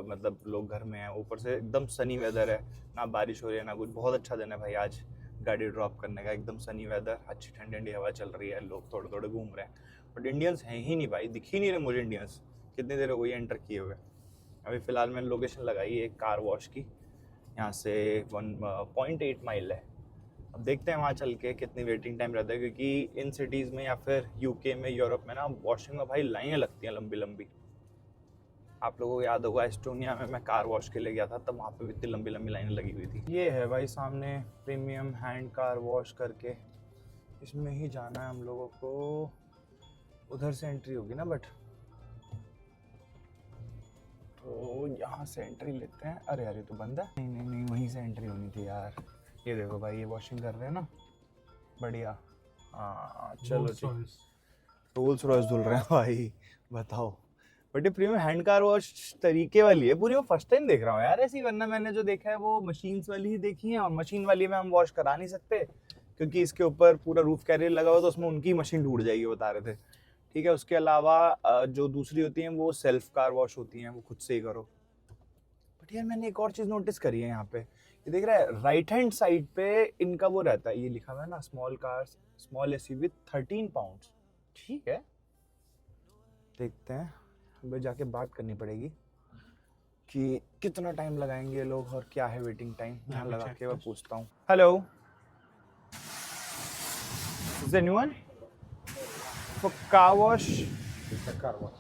मतलब लोग घर में हैं। ऊपर से एकदम सनी वेदर है, ना बारिश हो रही है ना कुछ। बहुत अच्छा दिन है भाई आज गाड़ी ड्रॉप करने का, एकदम सनी वेदर, अच्छी ठंडी ठंडी हवा चल रही है, लोग थोड़े थोड़े घूम रहे हैं। बट इंडियंस हैं ही नहीं भाई, दिख ही नहीं रहे मुझे इंडियंस। कितनी देर हो गई एंटर किए हुए। अभी फ़िलहाल मैंने लोकेशन लगाई है कार वॉश की, यहाँ से 1.8 माइल है। अब देखते हैं वहाँ चल के कितनी वेटिंग टाइम रहता है, क्योंकि इन सिटीज़ में या फिर यूके में, यूरोप में ना वॉशिंग में भाई लाइनें लगती हैं लंबी लंबी। आप लोगों को याद होगा एस्टोनिया में मैं कार वॉश के लिए गया था, तब वहाँ पे भी इतनी लंबी लंबी लाइनें लगी हुई थी। ये है भाई सामने प्रीमियम हैंड कार वॉश करके, इसमें ही जाना है हम लोगों को। उधर से एंट्री होगी ना, बट तो यहाँ से एंट्री लेते हैं। अरे यार ये तो बंद है। नहीं वहीं से एंट्री होनी थी यार। ये देखो भाई, ये वॉशिंग कर रहे हैं ना, बढ़िया। हाँ चलो ठीक, रोल्स रॉयस धुल रहे हैं भाई, बताओ। बट ये प्रीमियम हैंड कार वॉश तरीके वाली है पूरी, मैं फर्स्ट टाइम देख रहा हूँ यार ऐसी। वरना मैंने जो देखा है वो मशीन्स वाली ही देखी है, और मशीन वाली में हम वॉश करा नहीं सकते क्योंकि इसके ऊपर पूरा रूफ कैरियर लगा हुआ, तो उसमें उनकी मशीन टूट जाएगी, बता रहे थे। ठीक है, उसके अलावा जो दूसरी होती हैं वो सेल्फ कार वॉश होती हैं, वो खुद से ही करो। बट यार मैंने एक और चीज़ नोटिस करी है यहाँ पे, ये देख रहा है राइट हैंड साइड पे इनका वो रहता है, ये लिखा हुआ है ना, small cars small SUV 13 pounds. ठीक है, देखते हैं, हमें जाके बात करनी पड़ेगी कि कितना टाइम लगाएंगे लोग और क्या है वेटिंग टाइम। यहाँ लगा के मैं पूछता हूँ। Hello, is anyone for car wash? It's a car wash.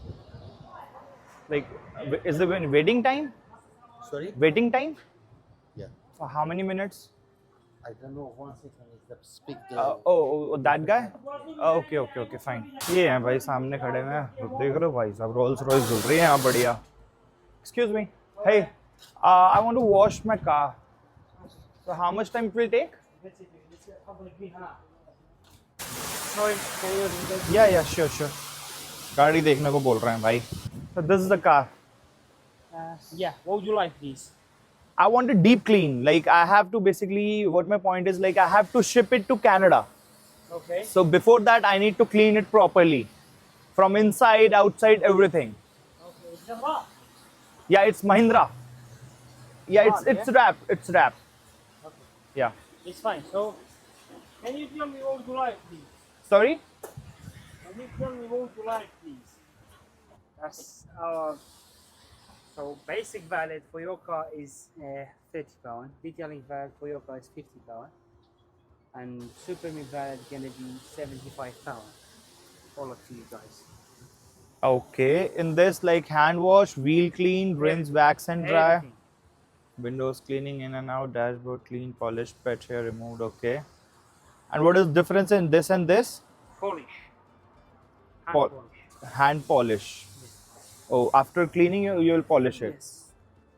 Like, is the waiting time? Sorry? Waiting time? Yeah. For how many minutes? I don't know. 1 second. Is the speak the. Oh, that guy? Okay, fine. ये हैं भाई सामने खड़े हुए हैं, देख रहे हो भाई साहब, रोल्स रॉयस धुल रही है यहाँ, बढ़िया। Excuse me. Hey, I want to wash my car. So how much time it will take? Yeah, sure. गाड़ी देखने को बोल रहे हैं भाई। So this is the car. Yeah, what would you like, please? I want a deep clean. Like I have to basically, what my point is, like I have to ship it to Canada. Okay. So before that, I need to clean it properly, from inside, outside, everything. Okay, it's a rock. Yeah, it's Mahindra. Yeah, Rock, it's wrap. It's wrap. Okay, Yeah. it's fine. So, can you tell me what would you like, please? Sorry. Can you tell me what would you like, please? That's so basic valid for your car is £30. Detailing valid for your car is £50, and super mid valid gonna be £75. All up to you guys. Okay. In this, like hand wash, wheel clean, rinse, wax and dry. Everything. Windows cleaning in and out, dashboard clean, polished, pet hair removed. Okay. And what is the difference in this and this? Polish. Hand Pol- polish. Hand polish. Oh, after cleaning you will polish it. Yes.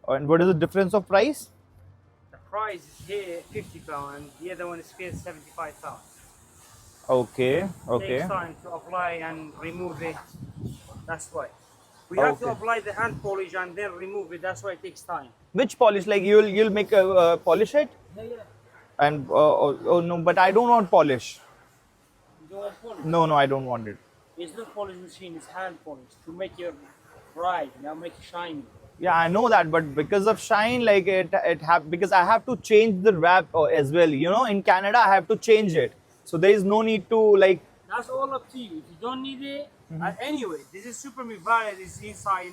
And what is the difference of price? The price is here £50 and the other one is here £75. Okay. Takes time to apply and remove it. That's why. We have to Okay. apply the hand polish and then remove it. That's why it takes time. Which polish? Like you'll make a polish it? Yeah. And oh no, but I don't want polish. You don't want polish? No, I don't want it. It's not polish machine, it's hand polish to make it bright, make it shiny. Yeah, I know that, but because of shine, like because I have to change the wrap as well. You know, in Canada I have to change it, so there is no need to like. That's all up to you. If you don't need it, anyway, this is super valid. It's inside,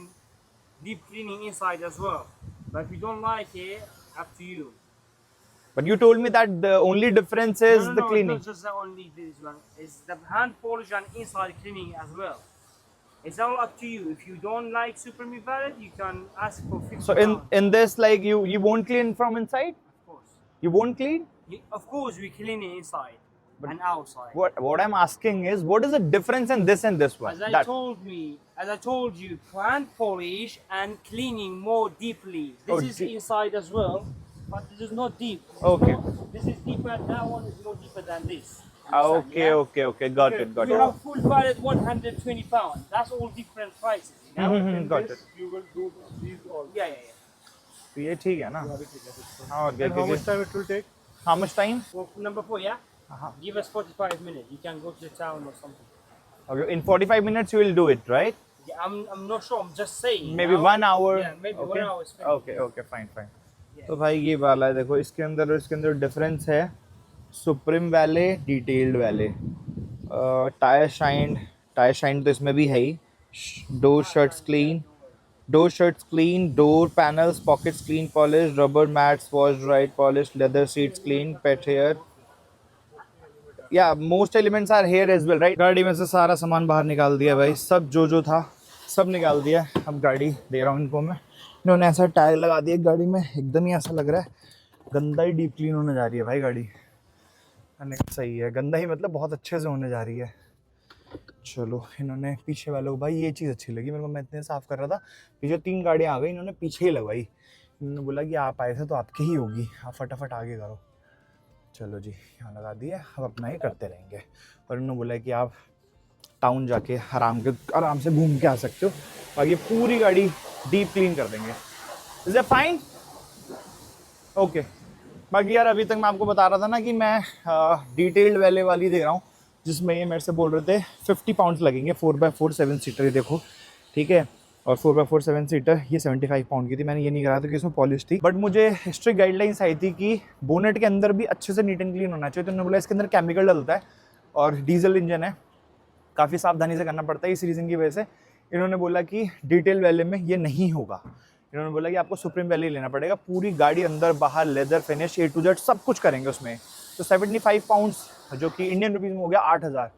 deep cleaning inside as well. But if you don't like it, up to you. But you told me that the only difference is the cleaning. It's not just the only this one. It's the hand polish and inside cleaning as well. It's all up to you. If you don't like super valid, you can ask for £50. So in this, like you won't clean from inside. Of course. You won't clean. Of course, we clean it inside and outside. What I'm asking is, what is the difference in this and this one? As I told you, hand polish and cleaning more deeply. This is inside as well, but this is not deep. Okay. This is deeper. That one is more deeper than this. Okay, okay, okay. Got it, got You it. have full valet 120 pounds. That's all different prices. You know? Got it. You will do these all. Yeah. तो ये ठीक है ना? हाँ, और क्या? And how much time it will take? How much time? For number 4, yeah? Uh-huh. Give us 45 minutes. You can go to the town or something. Okay, in 45 minutes you will do it, right? Yeah, I'm not sure. I'm just saying. Maybe now. 1 hour. Yeah, maybe okay. 1 hour. is fine. Okay, okay, fine, fine. Yeah. तो भाई ये वाला है, देखो इसके अंदर और इसके अंदर डिफरेंस है. सुप्रीम वाले, डिटेल्ड वाले, टायर शाइन तो इसमें भी है ही. Door shirts clean, door panels, pockets clean polish, rubber mats wash dried polish, leather seats clean, pet hair. या most elements are here as well, right? गाड़ी में से सारा सामान बाहर निकाल दिया भाई, सब जो था सब निकाल दिया. अब गाड़ी दे रहा हूँ इनको मैं. इन्होंने ऐसा टायर लगा दिया गाड़ी में, एकदम ही ऐसा लग रहा है गंदा ही डीप क्लीन होने जा रही है भाई गाड़ी. सही है, गंदा ही मतलब बहुत अच्छे से होने जा रही है. चलो, इन्होंने पीछे वालों को, भाई ये चीज़ अच्छी लगी मेरे को. मैं इतने साफ़ कर रहा था, पीछे 3 गाड़ियाँ आ गई, इन्होंने पीछे ही लगवाई. इन्होंने बोला कि आप आए थे तो आपकी ही होगी, आप फटाफट आगे करो. चलो जी, यहाँ लगा दिया, अब अपना ही करते रहेंगे. और इन्होंने बोला कि आप टाउन जाके आराम से घूम के आ सकते हो, बाकी पूरी गाड़ी डीप क्लीन कर देंगे. Is it fine? ओके. बाकी यार अभी तक मैं आपको बता रहा था ना कि मैं डिटेल्ड वाली दे रहा हूँ, जिसमें ये मेरे से बोल रहे थे 50 पाउंड्स लगेंगे. 4x4 7 सीटर, ये देखो, ठीक है. और 4x4 7 सीटर ये 75 पाउंड की थी. मैंने ये नहीं कराया था कि इसमें पॉलिश थी, बट मुझे स्ट्रिक्ट गाइडलाइंस आई थी कि बोनेट के अंदर भी अच्छे से नीट एंड क्लीन होना चाहिए. तो उन्होंने बोला इसके अंदर केमिकल डलता है और डीजल इंजन है, काफ़ी सावधानी से करना पड़ता है. इस रीज़न की वजह से इन्होंने बोला कि डिटेल वाले में ये नहीं होगा. इन्होंने बोला कि आपको सुप्रीम वैली लेना पड़ेगा. पूरी गाड़ी अंदर बाहर leather finish A to Z सब कुछ करेंगे उसमें. तो 75 पाउंड्स, जो कि इंडियन रुपीज़ में हो गया 8,000.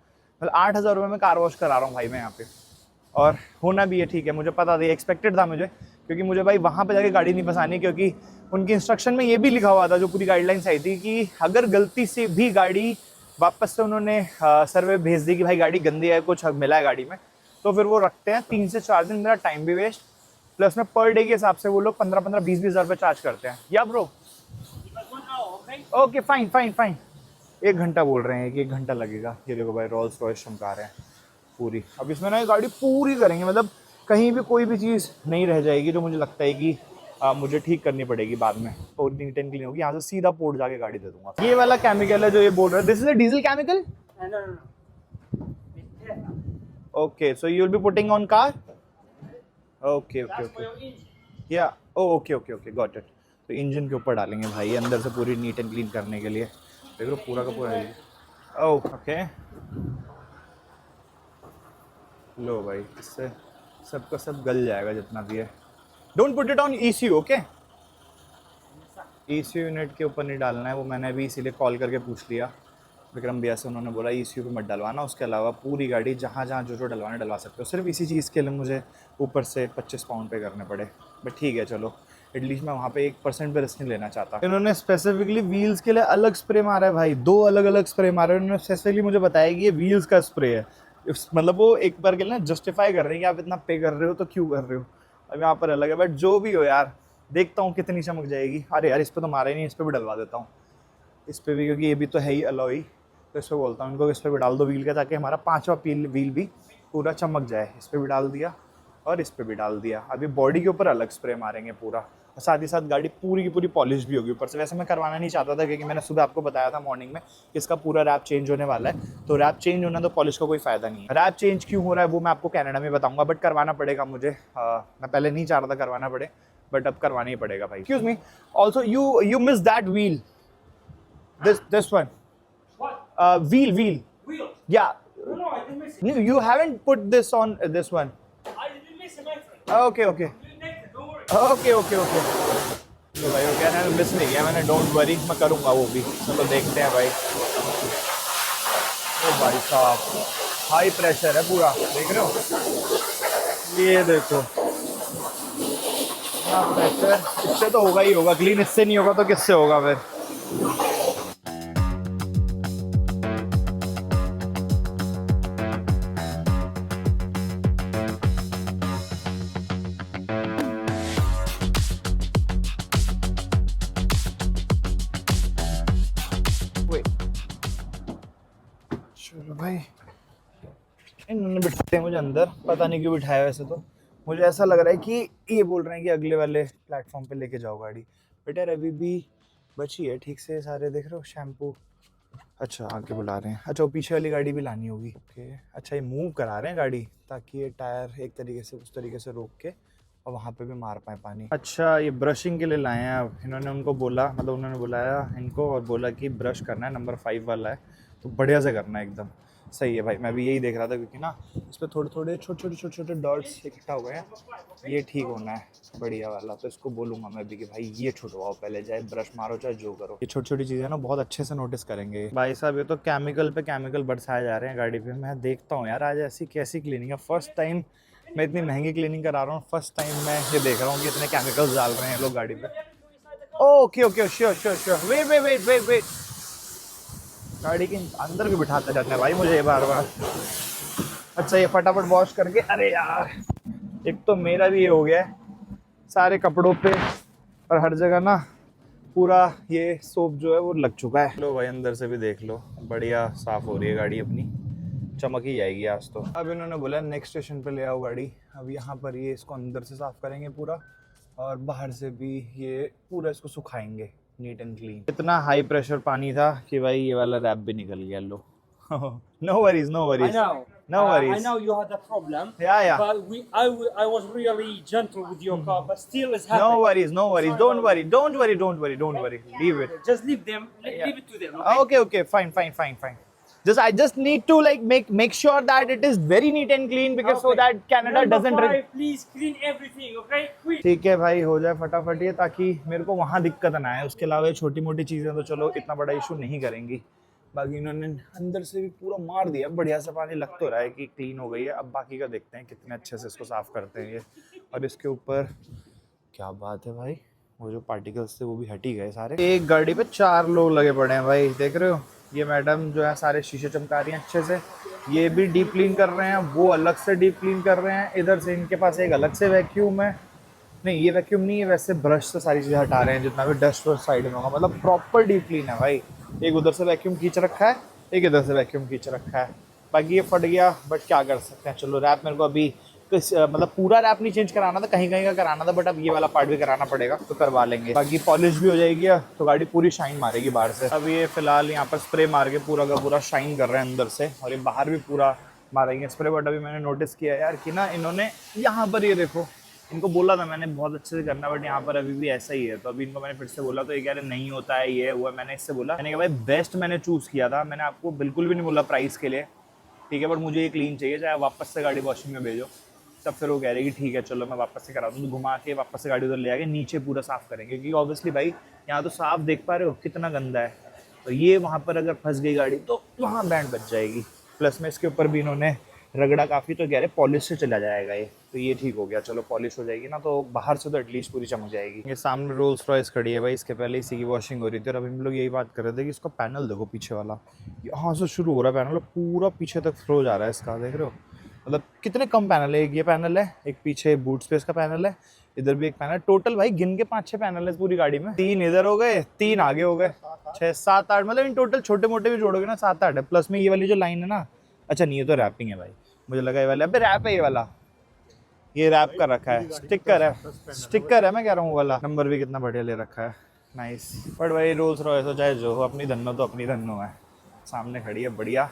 मतलब 8,000 रुपये में कार वॉश करा रहा हूँ भाई मैं यहाँ पे. और होना भी है, ठीक है, मुझे पता था, एक्सपेक्टेड था मुझे, क्योंकि मुझे भाई वहाँ पे जाके गाड़ी नहीं फंसानी. क्योंकि उनकी इंस्ट्रक्शन में ये भी लिखा हुआ था, जो पूरी गाइडलाइंस आई थी, कि अगर गलती से भी गाड़ी वापस से उन्होंने सर्वे भेज दी कि भाई गाड़ी गंदी है, कुछ मिला है गाड़ी में, तो फिर वो रखते हैं 3 से 4 दिन. मेरा टाइम भी वेस्ट, प्लस में पर डे के हिसाब से वो लोग 15-15, 20-20 हज़ार रुपये चार्ज करते हैं. या bro? Okay, fine fine fine. 1 घंटा बोल रहे हैं कि 1 घंटा लगेगा. ये देखो भाई, रोल्स रॉयस चमका रहे हैं पूरी. अब इसमें ना गाड़ी पूरी करेंगे, मतलब कहीं भी कोई भी चीज़ नहीं रह जाएगी, जो मुझे लगता है कि मुझे ठीक करनी पड़ेगी बाद में. और नीट एंड क्लीन होगी. यहाँ से सीधा पोर्ट जाके गाड़ी दे दूंगा. ये वाला केमिकल है जो ये बोल रहे हैं, this is a diesel chemical. No. Okay, so you will be putting on car. Okay okay That's for okay. your engine. या okay okay okay, got it. तो इंजन के ऊपर डालेंगे भाई, अंदर से पूरी नीट एंड क्लीन करने के लिए. देख लो पूरा का पूरा है. ओके, लो भाई, इससे सबका सब गल जाएगा जितना भी है. Don't put it on ECU, okay? ECU unit के ऊपर नहीं डालना है. वो मैंने अभी इसीलिए कॉल करके पूछ लिया विक्रम भैया से. उन्होंने बोला ECU पे मत डलवाना, उसके अलावा पूरी गाड़ी जहाँ जहाँ जो डलवाना डलवा सकते हो. सिर्फ इसी चीज़ के लिए मुझे ऊपर से 25 पाउंड पे करने पड़े. बट ठीक है, चलो, एटलीस्ट मैं वहाँ पे 1% पे रिस्क नहीं लेना चाहता. इन्होंने स्पेसिफिकली व्हील्स के लिए अलग स्प्रे मारा है भाई. 2 अलग अलग स्प्रे मारे हैं. उन्होंने स्पेसिफिकली मुझे बताया कि ये व्हील्स का स्प्रे है. मतलब वो एक बार के लिए ना जस्टिफाई कर रहे हैं कि आप इतना पे कर रहे हो तो क्यों कर रहे हो. अब यहाँ पर अलग है, बट जो भी हो यार, देखता हूँ कितनी चमक जाएगी. अरे यार, इस पर तो मारा ही नहीं, इस पर भी डलवा देता हूँ. इस पर भी, क्योंकि ये भी तो है ही अलॉय. तो इस पर बोलता हूँ इनको, इस पर भी डाल दो व्हील का, ताकि हमारा 5वां व्हील भी पूरा चमक जाए. इस पर भी डाल दिया और इस पर भी डाल दिया. अभी बॉडी के ऊपर अलग स्प्रे मारेंगे पूरा, और साथ ही साथ गाड़ी पूरी की पूरी पॉलिश भी होगी ऊपर से. वैसे मैं करवाना नहीं चाहता था, क्योंकि मैंने सुबह आपको बताया था मॉर्निंग में कि इसका पूरा रैप चेंज होने वाला है. तो रैप चेंज होना तो पॉलिश का कोई फ़ायदा नहीं है. रैप चेंज क्यों हो रहा है वो मैं आपको कनाडा में बताऊंगा, बट करवाना पड़ेगा मुझे. मैं पहले नहीं चाह रहा था करवाना पड़े, बट अब करवाना ही पड़ेगा भाई. Excuse me, also you miss that wheel, this one. Wheel. Wheel. Yeah. No, I didn't miss it. No, you haven't put this on this one. I didn't miss it, my friend. Okay. You next, don't worry. Okay. तो भाई वो कह रहे हैं miss नहीं किया मैंने. Don't worry, मैं करूँगा वो भी. चलो देखते हैं भाई. ओ भाई साहब, हाई प्रेशर है पूरा, देख रहे हो? ये देखो प्रेशर. इससे तो होगा ही होगा क्लीन, इससे नहीं होगा तो किससे होगा फिर. भाई इन्होंने बिठाते हैं मुझे अंदर, पता नहीं क्यों बिठाया। वैसे तो मुझे ऐसा लग रहा है कि ये बोल रहे हैं कि अगले वाले प्लेटफॉर्म पे लेके जाओ गाड़ी। बेटा अभी भी बची है ठीक से, सारे देख रहे हो शैम्पू। अच्छा आगे बुला रहे हैं, अच्छा वो पीछे वाली गाड़ी भी लानी होगी। ओके अच्छा ये मूव करा रहे हैं गाड़ी ताकि ये टायर एक तरीके से उस तरीके से रोक के और वहाँ पे भी मार पाए पानी। अच्छा ये ब्रशिंग के लिए लाए हैं। अब इन्होंने उनको बोला, मतलब उन्होंने बुलाया इनको और बोला कि ब्रश करना है, नंबर 5 वाला है तो बढ़िया से करना है एकदम। सही है भाई, मैं भी यही देख रहा था क्योंकि ना इस पर थोड़े थोड़े छोटे छोटे डॉट्स इकट्ठा हो गए हैं, ये ठीक होना है बढ़िया वाला। तो इसको बोलूँगा मैं भी कि भाई ये छुटवाओ पहले, चाहे ब्रश मारो चाहे जो करो। ये छोटी छोटी चीज़ें ना बहुत अच्छे से नोटिस करेंगे भाई साहब। ये तो केमिकल पे केमिकल बरसाए जा रहे हैं गाड़ी पे। मैं देखता हूँ यार आज ऐसी कैसी क्लीनिंग है। फर्स्ट टाइम मैं इतनी महंगी क्लीनिंग करा रहा हूँ, फर्स्ट टाइम मैं ये देख रहा हूँ कि इतने केमिकल्स डाल रहे हैं लोग गाड़ी पे। Okay okay sure sure sure, wait wait wait wait wait, गाड़ी के अंदर भी बिठाते जाते हैं भाई मुझे ये बार बार। अच्छा ये फटाफट वॉश करके, अरे यार एक तो मेरा भी ये हो गया है सारे कपड़ों पे और हर जगह ना पूरा ये सोप जो है वो लग चुका है। लो भाई अंदर से भी देख लो, बढ़िया साफ हो रही है गाड़ी अपनी, चमक ही जाएगी आज तो। अब इन्होंने बोला नेक्स्ट स्टेशन पे ले आओ गाड़ी। अब यहाँ पर ये इसको अंदर से साफ करेंगे पूरा और बाहर से भी ये पूरा इसको सुखाएंगे नीट एंड क्लीन। इतना हाई प्रेशर पानी था कि भाई ये वाला रैप भी निकल गया। लो no worries no worries, no worries. I know you had a problem. Yeah. But I was really gentle with your car, but still it's happening. No worries, no worries. Sorry Don't about worry, don't worry, don't worry, don't worry. Leave it. Just leave them. Leave it to them. Okay? Okay, fine. I just need to like make sure that it is very neat and clean because so that Canada Number doesn't. 5, please clean everything. Okay? Quick. ठीक है भाई हो जाए फटाफट ये, ताकि मेरे को वहाँ दिक्कत ना आए। उसके अलावा छोटी मोटी चीज़ें तो चलो इतना बड़ा इशू नहीं करेंगी। बाकी इन्होंने अंदर से भी पूरा मार दिया बढ़िया से पानी, लग तो रहा है कि क्लीन हो गई है। अब बाकी का देखते हैं कितने अच्छे से इसको साफ़ करते हैं ये। और इसके ऊपर क्या बात है भाई, वो जो पार्टिकल्स थे वो भी हट ही गए सारे। एक गाड़ी पे 4 लोग लगे पड़े हैं भाई, देख रहे हो। ये मैडम जो है सारे शीशे चमका रही हैं अच्छे से, ये भी डीप क्लीन कर रहे हैं, वो अलग से डीप क्लीन कर रहे हैं। इधर से इनके पास एक अलग से वैक्यूम है, नहीं ये वैक्यूम नहीं है, वैसे ब्रश से सारी चीज़ें हटा रहे हैं जितना भी डस्ट और साइड में होगा। मतलब प्रॉपर डीप क्लीन है भाई। एक उधर से वैक्यूम खींच रखा है, एक इधर से वैक्यूम खींच रखा है। बाकी ये फट गया बट क्या कर सकते हैं। चलो रैप मेरे को अभी मतलब पूरा रैप नहीं चेंज कराना था, कहीं कहीं का कराना था, बट अब ये वाला पार्ट भी कराना पड़ेगा तो करवा लेंगे। बाकी पॉलिश भी हो जाएगी तो गाड़ी पूरी शाइन मारेगी बाहर से। अब ये फिलहाल यहाँ पर स्प्रे मार के पूरा का पूरा शाइन कर रहे हैं अंदर से, और ये बाहर भी पूरा मारेंगे स्प्रे। बट अभी मैंने नोटिस किया यार कि ना इन्होंने यहाँ पर ये देखो, इनको बोला था मैंने बहुत अच्छे से करना, बट यहाँ पर अभी भी ऐसा ही है। तो अभी इनको मैंने फिर से बोला तो ये कह रहे नहीं होता है, ये हुआ। मैंने इससे बोला, मैंने कहा भाई बेस्ट मैंने चूज़ किया था, मैंने आपको बिल्कुल भी नहीं बोला प्राइस के लिए, ठीक है, बट मुझे ये क्लीन चाहिए, चाहे वापस से गाड़ी वॉशिंग में भेजो। तब फिर वो कह रहे कि ठीक है चलो मैं वापस से करा दूँ। तो घुमा के वापस से गाड़ी उधर ले आके नीचे पूरा साफ़ करेंगे, क्योंकि ऑब्वियसली भाई यहाँ तो साफ देख पा रहे हो कितना गंदा है। तो ये वहाँ पर अगर फंस गई गाड़ी तो वहाँ बैंड बच जाएगी। प्लस में इसके ऊपर भी इन्होंने रगड़ा काफ़ी, तो कह रहे पॉलिश से चला जाएगा ये, तो ये ठीक हो गया। चलो पॉलिश हो जाएगी ना तो बाहर से तो एटलीस्ट पूरी चमक जाएगी। ये सामने रोल्स रॉयस खड़ी है भाई, इसके पहले इसी की वॉशिंग हो रही थी। और अभी हम लोग यही बात कर रहे थे कि इसका पैनल देखो पीछे वाला, यहाँ से शुरू हो रहा है पैनल, पूरा पीछे तक फ्लो जा रहा है इसका, देख रहे हो। मतलब कितने कम पैनल है। एक ये पैनल है, एक पीछे बूट स्पेस का पैनल है, इधर भी एक पैनल। टोटल भाई गिन के 5-6 पैनल है पूरी गाड़ी में। 3 इधर हो गए, 3 आगे हो गए, 6-7-8, मतलब इन टोटल छोटे मोटे भी जोड़ोगे ना 7-8 है। प्लस में ये वाली जो लाइन है ना, अच्छा नहीं ये तो रैपिंग है भाई, मुझे लगा ये वाला, अबे रैप है ये वाला, ये रैप कर रखा है, स्टिकर है मैं कह रहा हूँ वाला। नंबर भी कितना बढ़िया ले रखा है, नाइस। बट भाई रोल्स रॉयस हो चाहे जो हो, अपनी धन्नो तो अपनी धन्नो है। सामने खड़ी है बढ़िया,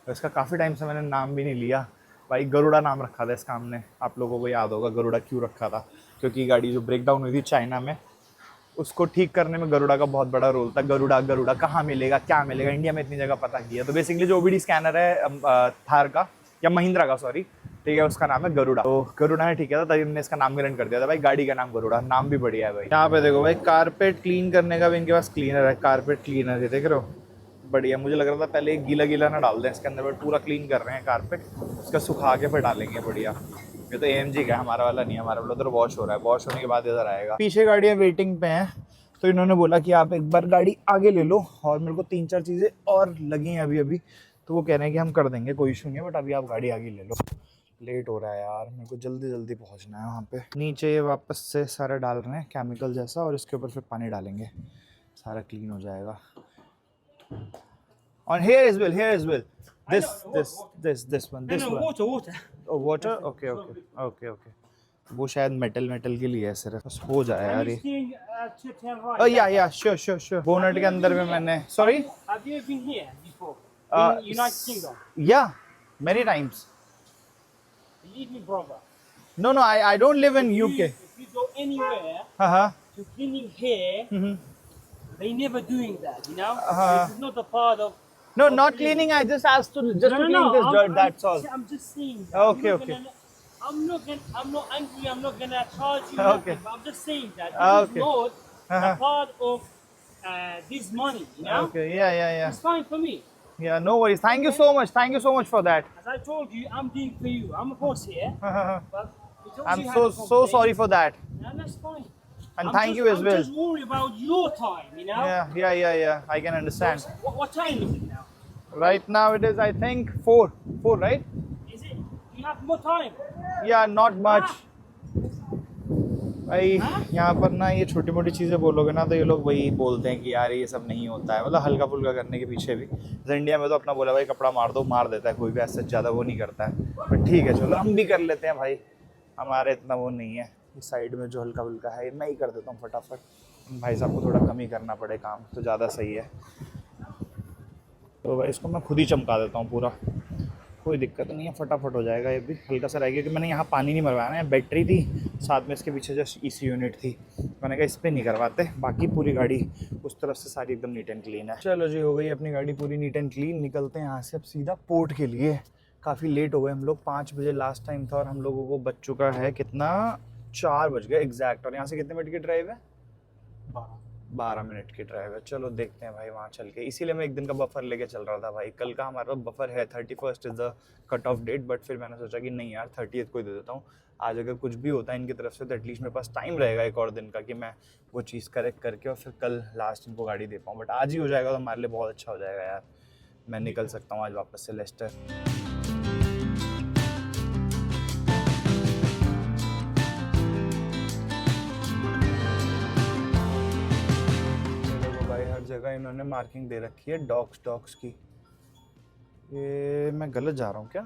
इसका काफ़ी टाइम से मैंने नाम भी नहीं लिया भाई। गरुड़ा नाम रखा था इसका हमने, आप लोगों को याद होगा गरुड़ा क्यों रखा था, क्योंकि गाड़ी जो ब्रेक डाउन हुई थी चाइना में, उसको ठीक करने में गरुड़ा का बहुत बड़ा रोल था। गरुड़ा कहाँ मिलेगा, क्या मिलेगा, इंडिया में इतनी जगह पता किया। तो बेसिकली जो ओबीडी स्कैनर है थार का या महिंद्रा का, सॉरी, ठीक है, उसका नाम है गरुड़ा। तो गरुड़ा ने ठीक है था, तभी हमने इसका नामकरण कर दिया था भाई, गाड़ी का नाम गरुड़ा, नाम भी बढ़िया है भाई। यहाँ पे देखो भाई कारपेट क्लीन करने का भी इनके पास क्लीनर है, कारपेट क्लीनर है, देख रहे हो, बढ़िया। मुझे लग रहा था पहले गीला ना डाल दें इसके अंदर, बट पूरा क्लीन कर रहे हैं कारपेट, उसका सुखा के फिर डालेंगे बढ़िया। ये तो AMG का है, हमारा वाला नहीं है, हमारा वाला उधर वॉश हो रहा है, वॉश होने के बाद इधर आएगा। पीछे गाड़ियाँ वेटिंग पे हैं, तो इन्होंने बोला कि आप एक बार गाड़ी आगे ले लो, और मेरे को 3-4 चीज़ें और लगी हैं अभी, तो वो कह रहे हैं कि हम कर देंगे, कोई इशू नहीं है, बट अभी आप गाड़ी आगे ले लो। लेट हो रहा है यार, मेरे को जल्दी पहुंचना है वहाँ पे। नीचे ये वापस से सारा डाल रहे हैं केमिकल जैसा, और इसके ऊपर फिर पानी डालेंगे, सारा क्लीन हो जाएगा। और here is well, This, know, this, water. this one, this No, one. water. Oh, water? Okay, okay, okay, okay. वो शायद मेटल के लिए है सिर्फ, बस हो जाए यार I'm ये। staying to turn right. Oh yeah, sure. Bonnet के अंदर में मैंने, sorry? Have you ever been here before? Uh, In United Kingdom? Yeah, many times. Believe me, brother. No, I don't live in UK. If you go anywhere Uh-huh. to cleaning hair, Mhm. they never doing that, you know? Uh-huh. This is not a part of... No, of not cleaning. I just asked to just to clean this I'm- dirt. That's all. I'm just saying that. Okay, I'm not okay. I'm not angry, I'm not gonna charge you Okay. nothing, but I'm just saying that this Okay. is not Uh-huh. a part of this money, you know? Okay, yeah. It's fine for me. Yeah, no worries. Thank you so much for that. As I told you, I'm doing for you. I'm a boss here, but it I'm also so had a complaint. sorry for that. And that's fine. And I'm thank just, you as well. I'm just worried about your time, you know? Yeah. I can understand. What time is it now? Right now it is, I think, 4, right? Is it? You have more time? Yeah, not much. भाई हाँ? यहाँ पर ना ये छोटी मोटी चीज़ें बोलोगे ना तो ये लोग वही बोलते हैं कि यार ये सब नहीं होता है, मतलब हल्का फुल्का करने के पीछे भी। जैसे इंडिया में तो अपना बोला भाई कपड़ा मार दो, मार देता है कोई भी, ऐसा ज़्यादा वो नहीं करता है। बट ठीक है चलो हम भी कर लेते हैं भाई, हमारे इतना वो नहीं है। इस साइड में जो हल्का फुल्का है मैं ही कर देता हूँ फटाफट। भाई साहब को थोड़ा कम ही करना पड़े काम तो ज़्यादा सही है। तो भाई इसको मैं खुद ही चमका देता हूँ पूरा, कोई दिक्कत नहीं है, फटाफट हो जाएगा। ये भी हल्का सा रह गया कि मैंने यहाँ पानी नहीं मरवाया ना, बैटरी थी साथ में, इसके पीछे जस्ट EC यूनिट थी, मैंने कहा इस पर नहीं करवाते। बाकी पूरी गाड़ी उस तरफ से सारी एकदम नीट एंड क्लीन है। चलो जी हो गई अपनी गाड़ी पूरी नीट एंड क्लीन, निकलते हैं यहाँ से अब सीधा पोर्ट के लिए। काफ़ी लेट हो गए हम लोग, 5 बजे लास्ट टाइम था और हम लोगों को बच चुका है कितना, 4 बज गए एग्जैक्ट। और यहाँ से कितने मिनट की ड्राइव है? 12 मिनट की ड्राइव है। चलो देखते हैं भाई वहाँ चल के, इसीलिए मैं एक दिन का बफर लेके चल रहा था भाई। कल का हमारे पास बफर है, 31st is the cut off date, but फिर मैंने सोचा कि नहीं यार 30th को ही दे देता हूँ। आज अगर कुछ भी होता है इनकी तरफ से तो एटलीस्ट मेरे पास टाइम रहेगा एक और दिन का कि मैं वो चीज़ करेक्ट करके और फिर कल लास्ट इनको गाड़ी दे पाऊँ। बट आज ही हो जाएगा तो हमारे लिए बहुत अच्छा हो जाएगा यार, मैं निकल सकता हूँ आज वापस से लेस्टर। हर जगह इन्होंने मार्किंग दे रखी है डॉग्स की। ये मैं गलत जा रहा हूँ क्या?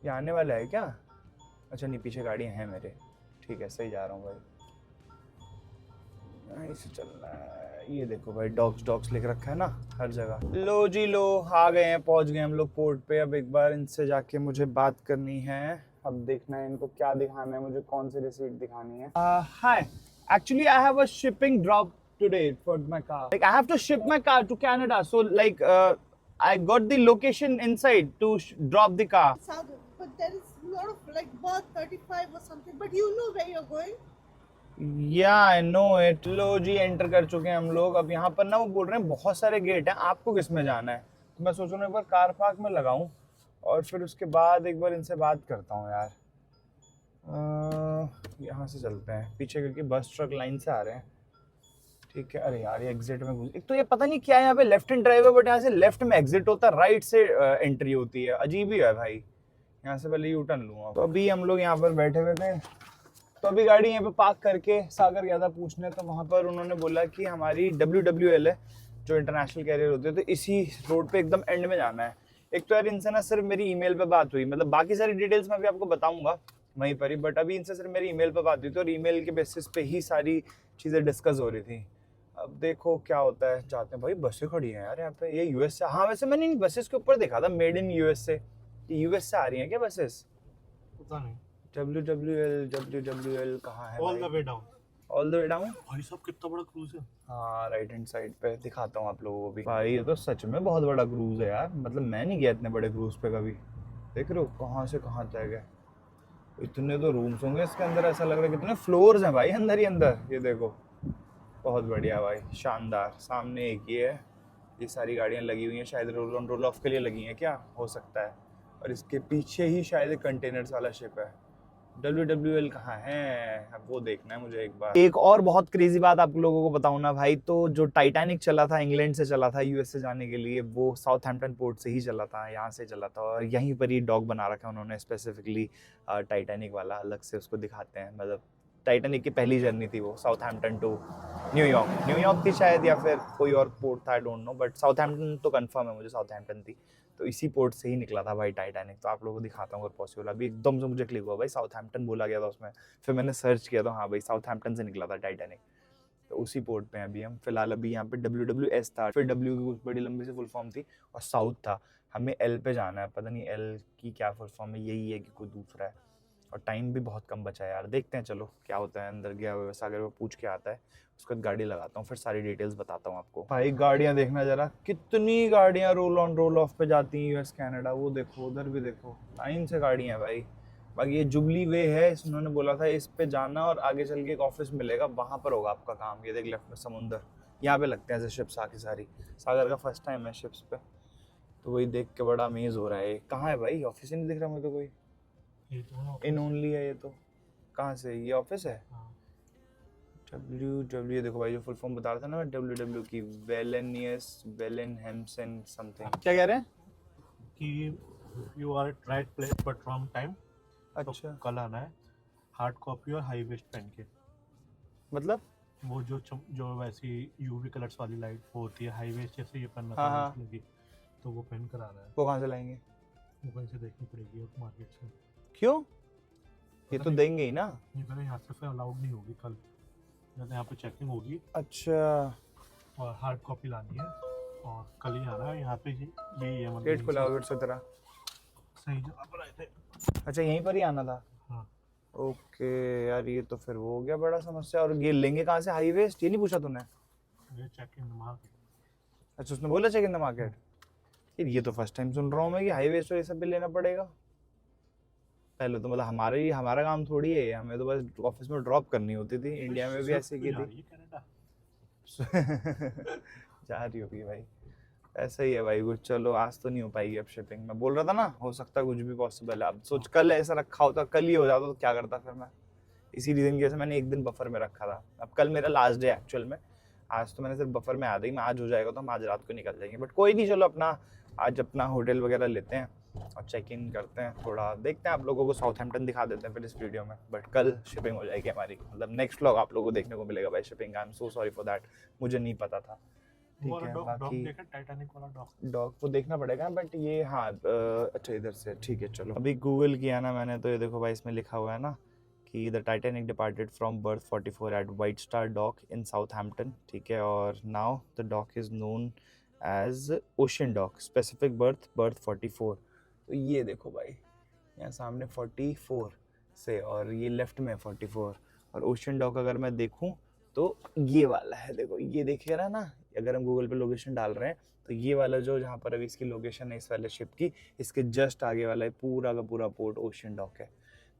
ये आने वाला है क्या? अच्छा नहीं, पीछे गाड़ियाँ हैं मेरे, ठीक है सही जा रहा हूँ भाई, ऐसे चलना है। ये देखो भाई डॉग्स लिख रखा है ना हर जगह। लो जी लो, आ गए हैं, पहुँच गए हम लोग पोर्ट पे। अब एक बार इनसे जाके मुझे बात करनी है, अब देखना है इनको क्या दिखाना है, मुझे कौन सी रिसीट दिखानी है। Hi, actually I have a shipping drop today for my car. Like I have to ship my car to Canada, so like I got the location inside to drop the car. Sagar, but there is a lot of like bus 35 or something, but you know where you're going. Yeah, I know it. लो जी enter कर चुके हैं हम लोग। अब यहाँ पर ना वो बोल रहे हैं बहुत सारे गेट हैं, आपको किस में जाना है? तो मैं सोच रहा हूँ एक बार कार पार्क में लगाऊं और फिर उसके बाद एक बार इनसे बात करता हूँ यार। यहाँ से चलते हैं पीछे क्योंकि बस ट्रक लाइन से आ रहे हैं। ठीक है, अरे यार ये एग्जिट में घुस, एक तो ये पता नहीं क्या है यहाँ पे लेफ्ट हैंड ड्राइव है बट यहाँ से लेफ्ट में एग्जिट होता है, राइट से एंट्री होती है, अजीब ही है भाई। यहाँ से पहले यू टर्न लूँगा। तो अभी हम लोग यहाँ पर बैठे हुए थे, तो अभी गाड़ी यहाँ पे पार्क करके सागर गया था पूछने, तो वहाँ पर उन्होंने बोला कि हमारी WWL है जो इंटरनेशनल कैरियर होती है, तो इसी रोड पे एकदम एंड में जाना है। एक तो यार इनसे ना सिर्फ मेरी ईमेल पे बात हुई, मतलब बाकी सारी डिटेल्स मैं भी आपको बताऊंगा वहीं पर ही, बट अभी इनसे सिर्फ मेरी ईमेल पे बात हुई थी और ईमेल के बेसिस पे ही सारी चीज़ें डिस्कस हो रही थी। अब देखो क्या होता है, जाते हैं भाई। बसें खड़ी हैं यार यहाँ पे, ये US से, हाँ वैसे मैंने इन बसेस के ऊपर देखा था मेड इन US से, US से आ रही हैं क्या बसेस? पता नहीं। WWL कहाँ है? All the way down. All the way down? भाई साहब कितना बड़ा क्रूज है। हाँ राइट हैंड साइड पे दिखाता हूँ आप लोगों को भी। भाई ये तो सच में बहुत बड़ा क्रूज है यार, मतलब मैं नहीं गया इतने बड़े क्रूज पे कभी। देख रहे हो कहाँ से कहाँ तक है, इतने तो रूम्स होंगे इसके अंदर, ऐसा लग रहा है कितने फ्लोर्स हैं भाई अंदर ही अंदर। ये देखो बहुत बढ़िया भाई, शानदार। सामने एक ही है, ये सारी गाड़ियाँ लगी हुई हैं, शायद रोल ऑन रोल ऑफ के लिए लगी हैं क्या, हो सकता है। और इसके पीछे ही शायद एक कंटेनर्स वाला शिप है। WWL कहाँ है, अब वो देखना है मुझे एक बार। एक और बहुत क्रेजी बात आप लोगों को बताऊँ ना भाई, तो जो टाइटैनिक चला था, इंग्लैंड से चला था US से जाने के लिए, वो साउथहैम्पटन पोर्ट से ही चला था, यहाँ से चला था। और यहीं पर ही डॉग बना रखा है उन्होंने स्पेसिफिकली टाइटैनिक वाला, अलग से उसको दिखाते हैं, मतलब टाइटैनिक की पहली जर्नी थी वो, साउथहैम्पटन टू न्यूयॉर्क थी शायद, या फिर कोई और पोर्ट था, I don't know, but Southampton तो कंफर्म है मुझे, साउथहैम्पटन थी। तो इसी पोर्ट से ही निकला था भाई टाइटैनिक। तो आप लोगों को दिखाता हूँ अगर पॉसिबल। अभी एकदम से मुझे क्लिक हुआ भाई साउथहैम्पटन बोला गया था उसमें, फिर मैंने सर्च किया तो हाँ भाई साउथहैम्पटन से निकला था टाइटैनिक। तो उसी पोर्ट पे हैं अभी हम फिलहाल। अभी यहाँ पे WWS था, फिर W की कुछ बड़ी लंबी सी फुल फॉर्म थी, और साउथ था। हमें L पे जाना है, पता नहीं L की क्या फुल फॉर्म है, यही है कि कोई दूसरा है। और टाइम भी बहुत कम बचा है यार, देखते हैं चलो क्या होता है। अंदर गया हुआ वैसा अगर वो पूछ के आता है, उसके बाद गाड़ी लगाता हूँ, फिर सारी डिटेल्स बताता हूँ आपको। भाई गाड़ियाँ देखना जरा, कितनी गाड़ियाँ रोल ऑन रोल ऑफ पे जाती हैं US कनाडा। वो देखो, उधर भी देखो, लाइन से गाड़ियाँ हैं भाई। बाकी ये जुबली वे है, उन्होंने बोला था इस पे जाना और आगे चल के एक ऑफिस मिलेगा, वहाँ पर होगा आपका काम। ये देख लेफ्ट में समुंदर, यहाँ पे लगते हैं ऐसे शिप्स आके सारी। सागर का फर्स्ट टाइम है शिप्स पे, तो वही देख के बड़ा अमेज हो रहा है। कहाँ है भाई, ऑफिस ही नहीं दिख रहा मुझे तो कोई। ये तो है इन ओनली है ये तो, कहाँ से ये ऑफिस है? हाँ। WW देखो भाई, जो फुल फॉर्म बता रहा था ना मैं WW की, वेलेनहेम्सन समथिंग। क्या कह रहे हैं कि you are at right place but wrong time. अच्छा तो कल आना है हार्ड कॉपी और हाई वेस्ट पहन के। मतलब वो जो वैसी यूवी कलर्स वाली लाइट वो होती है हाई वेस्ट, जैसे ये पहनना हाँ, था हाँ। लगी, तो वो पहन कर आना है। वो कहाँ से लाएंगे? वो कहीं से देखनी पड़ेगी मार्केट से। क्यों? ये पता तो नहीं। देंगे ही ना। ये पहले यहाँ से फिर अलाउड नहीं होगी कल, जब यहाँ पे चेकिंग होगी। अच्छा, और हार्ड कॉपी लानी है और कल ही आना है। यहाँ पे यही है मतलब गेट खुला गेट से तेरा। सही जगह पर आए थे। अच्छा यहीं पर ही आना था। हाँ। ओके यार, ये तो फिर वो हो गया बड़ा समस्या। और ये लेंगे कहाँ से हाईवे? ये नहीं पूछा तूने? ये चेकिंग मार्केट। अच्छा उसने बोला चेक इन द मार्केट। ये तो फर्स्ट टाइम सुन रहा हूँ मैं कि हाईवे से ये सब भी लेना पड़ेगा। पहले तो मतलब हमारा काम थोड़ी है, हमें तो बस ऑफिस में ड्रॉप करनी होती थी। इंडिया में भी ऐसे की थी। जा रही होगी भाई, ऐसा ही है भाई कुछ। चलो आज तो नहीं हो पाएगी अब शिपिंग। मैं बोल रहा था ना, हो सकता है कुछ भी पॉसिबल है। अब सोच कल ऐसा रखा होता, कल ही हो जाता तो क्या करता फिर मैं। इसी रीजन की वजह से मैंने एक दिन बफर में रखा था। अब कल मेरा लास्ट डे एक्चुअल में, आज तो मैंने सिर्फ बफर में आ गई। मैं आज हो जाएगा तो हम आज रात को निकल जाएंगे, बट कोई नहीं, चलो अपना आज अपना होटल वगैरह लेते हैं और चेक इन करते हैं। थोड़ा देखते हैं, आप लोगों को साउथहैम्पटन दिखा देते हैं फिर इस वीडियो में। बट कल शिपिंग हो जाएगी हमारी, मतलब नेक्स्ट व्लॉग आप लोगों को देखने को मिलेगा भाई शिपिंग का। I am so sorry for that, मुझे नहीं पता था। ठीक है, बाकी टाइटैनिक वाला डॉग वो देखना पड़ेगा, बट ये हाँ अच्छा इधर से ठीक है। चलो अभी गूगल किया ना मैंने, तो ये देखो भाई इसमें लिखा हुआ है ना कि the Titanic departed from berth 44 at White Star dock in Southampton. ठीक है, और now the dock is known as Ocean dock, specific berth 44। तो ये देखो भाई यहाँ सामने 44 से, और ये लेफ्ट में 44। और ओशियन डॉक अगर मैं देखूँ तो ये वाला है, देखो ये देखिए रहा ना, अगर हम गूगल पे लोकेशन डाल रहे हैं तो ये वाला जो जहाँ पर अभी इसकी लोकेशन है इस वाले शिप की, इसके जस्ट आगे वाला पूरा का पूरा पोर्ट ओशियन डॉक है।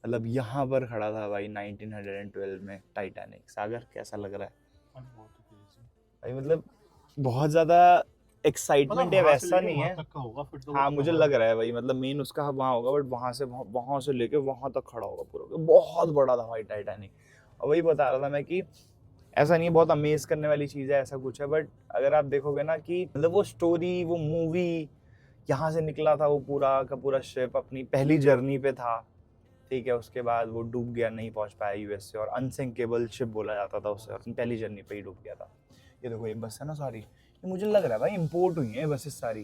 मतलब यहाँ पर खड़ा था भाई 1912 में टाइटैनिक। सागर कैसा लग रहा है भाई? मतलब बहुत ज़्यादा एक्साइटमेंट है वैसा नहीं है। हाँ मुझे लग रहा है भाई, मतलब मेन उसका वहाँ होगा, बट वहाँ से लेके वहाँ तक खड़ा होगा पूरा। बहुत बड़ा था भाई टाइटैनिक। और वही बता रहा था मैं कि ऐसा नहीं है बहुत अमेज करने वाली चीज़ है ऐसा कुछ है, बट अगर आप देखोगे ना कि मतलब वो स्टोरी, वो मूवी, यहाँ से निकला था वो पूरा का पूरा शिप, अपनी पहली जर्नी पे था। ठीक है, उसके बाद वो डूब गया, नहीं पहुँच पाया US से, और अनसिंकेबल शिप बोला जाता था उसे, अपनी पहली जर्नी पे ही डूब गया था। ये देखो ये बस है ना सारी, ये मुझे लग रहा है भाई इम्पोर्ट हुई है बसेस सारी,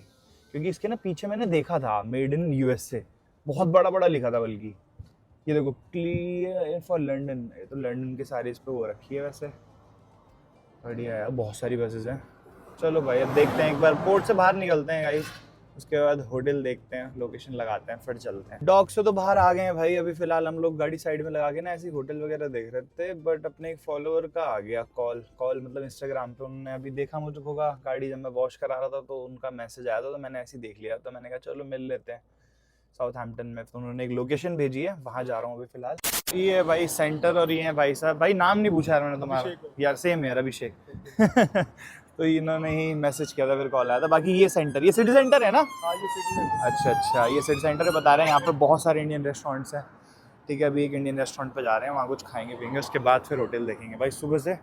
क्योंकि इसके ना पीछे मैंने देखा था मेड इन USA, बहुत बड़ा बड़ा लिखा था बल्कि। ये देखो क्लियर फॉर लंदन, ये तो लंदन के सारे इस पे वो रखी है वैसे। बढ़िया है, बहुत सारी बसेस हैं। चलो भाई अब देखते हैं, एक बार पोर्ट से बाहर निकलते हैं गाइस, उसके बाद होटल देखते हैं, लोकेशन लगाते हैं, फिर चलते हैं। डॉग से तो बाहर आ गए हैं भाई। अभी फिलहाल हम लोग गाड़ी साइड में लगा के ना ऐसे होटल वगैरह देख रहे थे, बट अपने एक फॉलोअर का आ गया कॉल मतलब इंस्टाग्राम पे उन्होंने अभी देखा मुझे होगा गाड़ी, जब मैं वॉश करा रहा था तो उनका मैसेज आया था, तो मैंने ऐसे ही देख लिया। तो मैंने कहा चलो मिल लेते हैं साउथहैम्पटन में। तो उन्होंने एक लोकेशन भेजी है, वहाँ जा रहा हूँ अभी फिलहाल। ये है भाई सेंटर, और ये है भाई साहब। भाई नाम नहीं पूछा यार मैंने तुम्हारा यार, सेम यार अभिषेक। तो इन्होंने ही मैसेज किया था, फिर कॉल आया था। बाकी ये सेंटर, ये सिटी सेंटर है ना? अच्छा ये सिटी सेंटर बता रहे हैं। यहाँ पर बहुत सारे इंडियन रेस्टोरेंट्स हैं। ठीक है, अभी एक इंडियन रेस्टोरेंट पे जा रहे हैं, वहाँ कुछ खाएंगे पियेंगे, उसके बाद फिर होटल देखेंगे। भाई सुबह से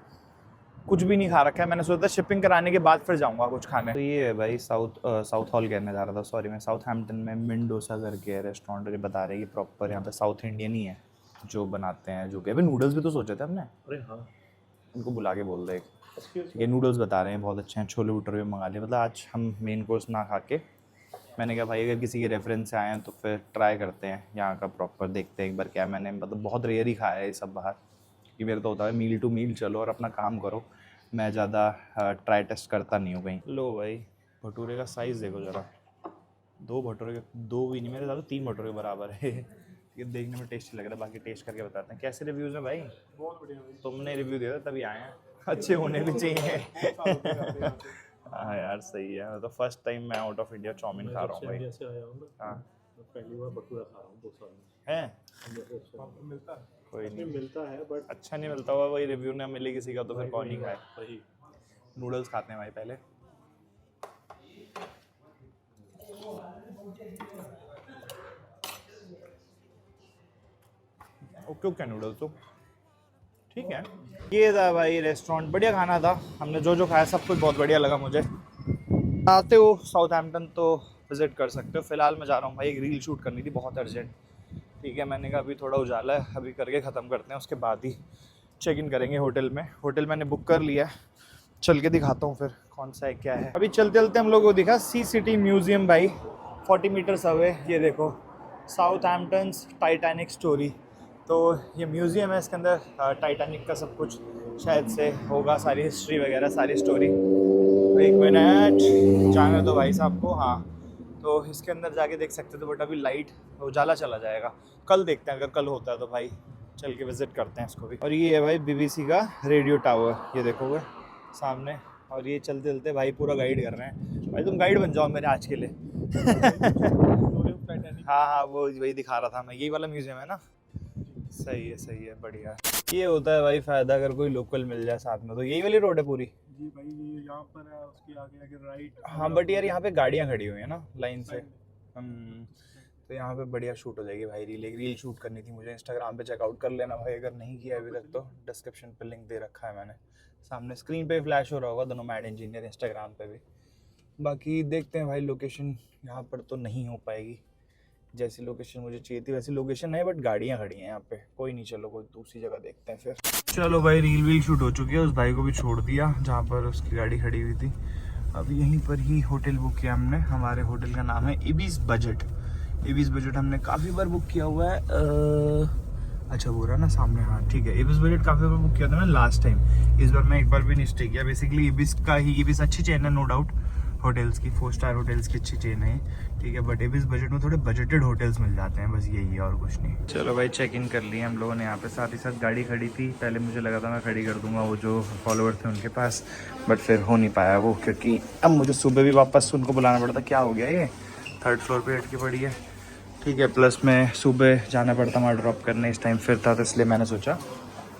कुछ भी नहीं खा रखा है, मैंने सोचा शिपिंग कराने के बाद फिर जाऊँगा कुछ खाने। तो ये है भाई साउथ हॉल कहने जा रहा था, सॉरी मैं साउथहैम्पटन में मिंडोसा करके है रेस्टोरेंट, ये बता रहे हैं कि प्रॉपर यहाँ पे साउथ इंडियन ही है। जो बनाते हैं, जो कि अभी नूडल्स भी तो सोचे थे हमने, अरे हाँ, उनको बुला के बोल दे। ये नूडल्स बता रहे हैं बहुत अच्छे हैं, छोले भटूरे भी मंगा लिए। मतलब आज हम मेन कोर्स ना खा के, मैंने कहा भाई अगर किसी के रेफरेंस से आए हैं तो फिर ट्राई करते हैं यहाँ का प्रॉपर, देखते हैं एक बार क्या। मैंने मतलब बहुत रेयर ही खाया है ये सब बाहर, कि मेरा तो होता है मील टू मील चलो और अपना काम करो, मैं ज़्यादा ट्राई टेस्ट करता नहीं हूँ कहीं। लो भाई भटूरे का साइज़ देखो ज़रा, 2 भटूरे, 2 भी नहीं, मेरे ज़्यादा 3 भटूरे बराबर है। ये देखने में टेस्टी लग रहा है, बाकी टेस्ट करके बताते हैं कैसे रिव्यूज़ हैं भाई। बहुत बढ़िया भाई। तुमने रिव्यू दिया था तभी आए हैं, अच्छे होने भी चाहिए। हाँ यार सही है, मैं तो फर्स्ट टाइम मैं आउट ऑफ इंडिया चाउमीन खा रहा हूँ भाई। इंडिया से आया हूँ ना, हाँ मैं पहली बार भटूरा खा रहा हूँ 2 साल में। है मिलता है कोई नहीं, मिलता है बट अच्छा नहीं मिलता हुआ, वही रिव्यू ना मिले किसी का तो फिर कौन ही खाए। वही। नूडल्स खाते हैं भाई पहले। ओके ओके नूडल्स तो ठीक है। ये था भाई रेस्टोरेंट, बढ़िया खाना था, हमने जो जो खाया सब कुछ बहुत बढ़िया लगा मुझे। आते हो साउथहैम्पटन तो विज़िट कर सकते हो। फ़िलहाल मैं जा रहा हूँ भाई, एक रील शूट करनी थी बहुत अर्जेंट, ठीक है। मैंने कहा अभी थोड़ा उजाला है, अभी करके ख़त्म करते हैं, उसके बाद ही चेक इन करेंगे होटल में। होटल मैंने बुक कर लिया है, चल के दिखाता हूँ फिर कौन सा है क्या है। अभी चलते चलते हम लोग को दिखा सी सिटी म्यूज़ियम भाई, 40 मीटर्स अवे। ये देखो साउथहैम्पटन्स टाइटैनिक स्टोरी, तो ये म्यूज़ियम है, इसके अंदर टाइटैनिक का सब कुछ शायद से होगा, सारी हिस्ट्री वगैरह सारी स्टोरी। 1 मिनट जाने दो भाई साहब को। हाँ तो इसके अंदर जाके देख सकते थे, बट अभी लाइट उजाला चला जाएगा, कल देखते हैं, अगर कल होता है तो भाई चल के विज़िट करते हैं इसको भी। और ये है भाई BBC का रेडियो टावर, ये देखोगे सामने। और ये चलते चलते भाई पूरा गाइड कर रहे हैं, भाई तुम गाइड बन जाओ मेरे आज के लिए। हाँ हाँ वो वही दिखा रहा था मैं, यही वाला म्यूज़ियम है ना। सही है बढ़िया। ये होता है भाई फ़ायदा अगर कोई लोकल मिल जाए साथ में, तो यही वाली रोड है पूरी जी भाई, ये यहाँ पर है, उसके आगे आगे राइट। हाँ बट यार यहाँ पे गाड़ियाँ खड़ी हुई हैं ना लाइन से, तो यहाँ पे बढ़िया शूट हो जाएगी भाई। रील शूट करनी थी मुझे, इंस्टाग्राम पे चेकआउट कर लेना भाई अगर नहीं किया अभी तक तो, डिस्क्रिप्शन पे लिंक दे रखा है मैंने, सामने स्क्रीन पे फ्लैश हो रहा होगा दोनों मैड इंजीनियर इंस्टाग्राम पे भी। बाकी देखते हैं भाई, लोकेशन यहाँ पर तो नहीं हो पाएगी, जैसी लोकेशन मुझे चाहिए थी वैसी लोकेशन है, बट गाड़ियाँ खड़ी हैं यहाँ पे। कोई नहीं, चलो कोई दूसरी जगह देखते हैं फिर। चलो भाई रील शूट हो चुकी है, उस भाई को भी छोड़ दिया जहाँ पर उसकी गाड़ी खड़ी हुई थी। अब यहीं पर ही होटल बुक किया हमने, हमारे होटल का नाम है इबिस बजट। इबिस बजट हमने काफ़ी बार बुक किया हुआ है। अच्छा वो रहा ना सामने, हाँ ठीक है। इबिस बजट काफ़ी बार बुक किया था मैंने लास्ट टाइम, इस बार मैं एक बार भी नहीं स्टे किया। बेसिकली इबिस का ही, इबिस अच्छी चेन है नो डाउट, होटल्स की 4 स्टार होटल्स की अच्छी चेन है, ठीक है। बट इबिस बजट में थोड़े बजटेड होटल्स मिल जाते हैं, बस यही है और कुछ नहीं। चलो भाई चेक इन कर लिए हम लोगों ने यहाँ पे, साथ ही साथ गाड़ी खड़ी थी। पहले मुझे लगा था मैं खड़ी कर दूंगा वो जो फॉलोअर थे उनके पास, बट फिर हो नहीं पाया वो, क्योंकि अब मुझे सुबह भी वापस उनको बुलाना पड़ता। क्या हो गया ये 3rd फ्लोर पे अटकी पड़ी है, ठीक है। प्लस में सुबह जाना पड़ता वहाँ ड्रॉप करने, इस टाइम फिर था तो इसलिए मैंने सोचा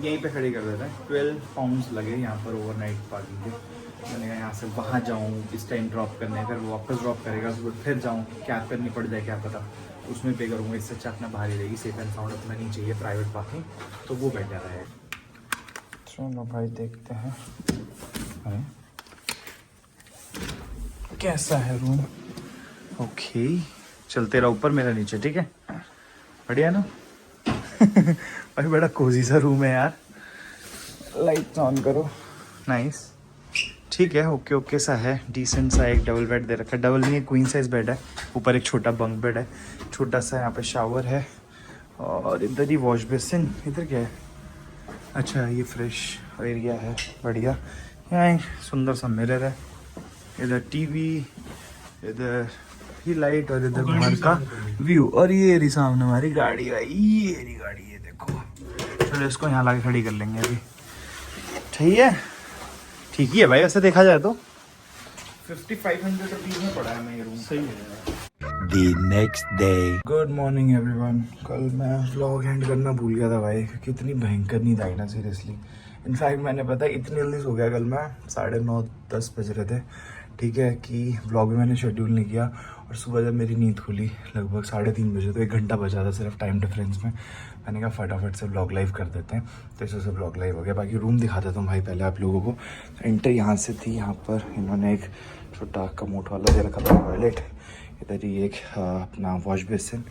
यहीं पे खड़ी कर देते हैं। 12 पाउंड्स लगे यहाँ पर ओवरनाइट पार्किंग के। मैंने कहा यहाँ से वहाँ जाऊँ इस टाइम ड्रॉप करने, फिर वो वापस ड्रॉप करेगा, फिर जाऊँ कैब करनी पड़ जाए क्या पता, उसमें पे करूँगा। इससे अच्छा अपना बाहर ही रहेगी, सेफ एंड साउंड। अपना नहीं चाहिए प्राइवेट पार्किंग, तो वो बेटर है। चलो भाई देखते हैं अरे कैसा है रूम। ओके चलते रहो ऊपर मेरा नीचे, ठीक है बढ़िया ना। भाई बड़ा कोजी सा रूम है यार, लाइट ऑन करो, नाइस ठीक है। ओके ओके सा है, डिसेंट सा। एक डबल बेड दे रखा है, डबल नहीं है क्वीन साइज बेड है, ऊपर एक छोटा बंक बेड है, छोटा सा यहाँ पे शावर है, और इधर ही वॉश बेसिन। इधर क्या है, अच्छा ये फ्रेश एरिया है, बढ़िया। यहाँ एक सुंदर सा मिरर है, इधर टीवी, इधर ही लाइट, और इधर बाहर का व्यू। और ये रही सामने हमारी गाड़ी है, ये रही गाड़ी, ये देखो। चलो इसको यहाँ लाके खड़ी कर लेंगे अभी, ठीक है। ठीक ही है भाई वैसे देखा जाए तो, 5500 रुपीज़ में पड़ा है मैं ये रूम, सही है। The next day. Good morning everyone. कल मैं व्लॉग एंड करना भूल गया था भाई, क्योंकि इतनी भयंकर नींद आई ना सीरियसली। इनफैक्ट मैंने पता है इतनी जल्दी सो गया कल मैं, 9:30-10 बज रहे थे, ठीक है, कि व्लॉग भी मैंने शेड्यूल नहीं किया। और सुबह जब मेरी नींद खुली लगभग 3:30 बजे, तो 1 घंटा बचा था सिर्फ टाइम डिफरेंस में। मैंने कहा फटाफट से व्लॉग लाइव कर देते हैं, तो इस वजह से व्लॉग लाइव हो गया। बाकी रूम दिखा देता हूँ भाई पहले आप लोगों को। एंटर यहाँ से थी, यहाँ पर इन्होंने एक छोटा कमोट वाला दे रखा था टॉयलेट, इधर ही एक अपना वॉश बेसिन,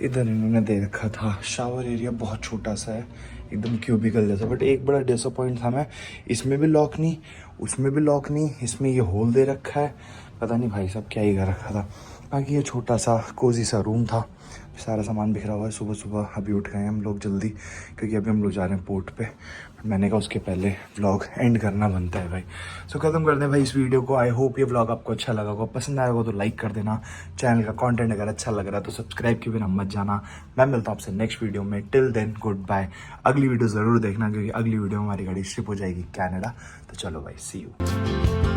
इधर इन्होंने दे रखा था शावर एरिया, बहुत छोटा सा है, एकदम क्यूबिकल जैसा। बट एक बड़ा डिसअपॉइंट था मैं, इसमें भी लॉक नहीं, उसमें भी लॉक नहीं, इसमें ये होल दे रखा है, पता नहीं भाई साहब क्या ही कर रखा था। बाकी ये छोटा सा कोजी सा रूम था, सारा सामान बिखरा हुआ है। सुबह सुबह अभी उठ गए हम लोग जल्दी, क्योंकि अभी हम लोग जा रहे हैं पोर्ट पे। मैंने कहा उसके पहले व्लॉग एंड करना बनता है भाई। सो खत्म करते हैं भाई इस वीडियो को। आई होप ये व्लॉग आपको अच्छा लगा होगा, पसंद आया होगा तो लाइक कर देना। चैनल का कंटेंट अगर अच्छा लग रहा है तो सब्सक्राइब के बिना मत जाना। मैं मिलता हूँ आपसे नेक्स्ट वीडियो में। Till then good bye. अगली वीडियो ज़रूर देखना, क्योंकि अगली वीडियो में हमारी गाड़ी शिप हो जाएगी कनाडा। तो चलो भाई, सी यू।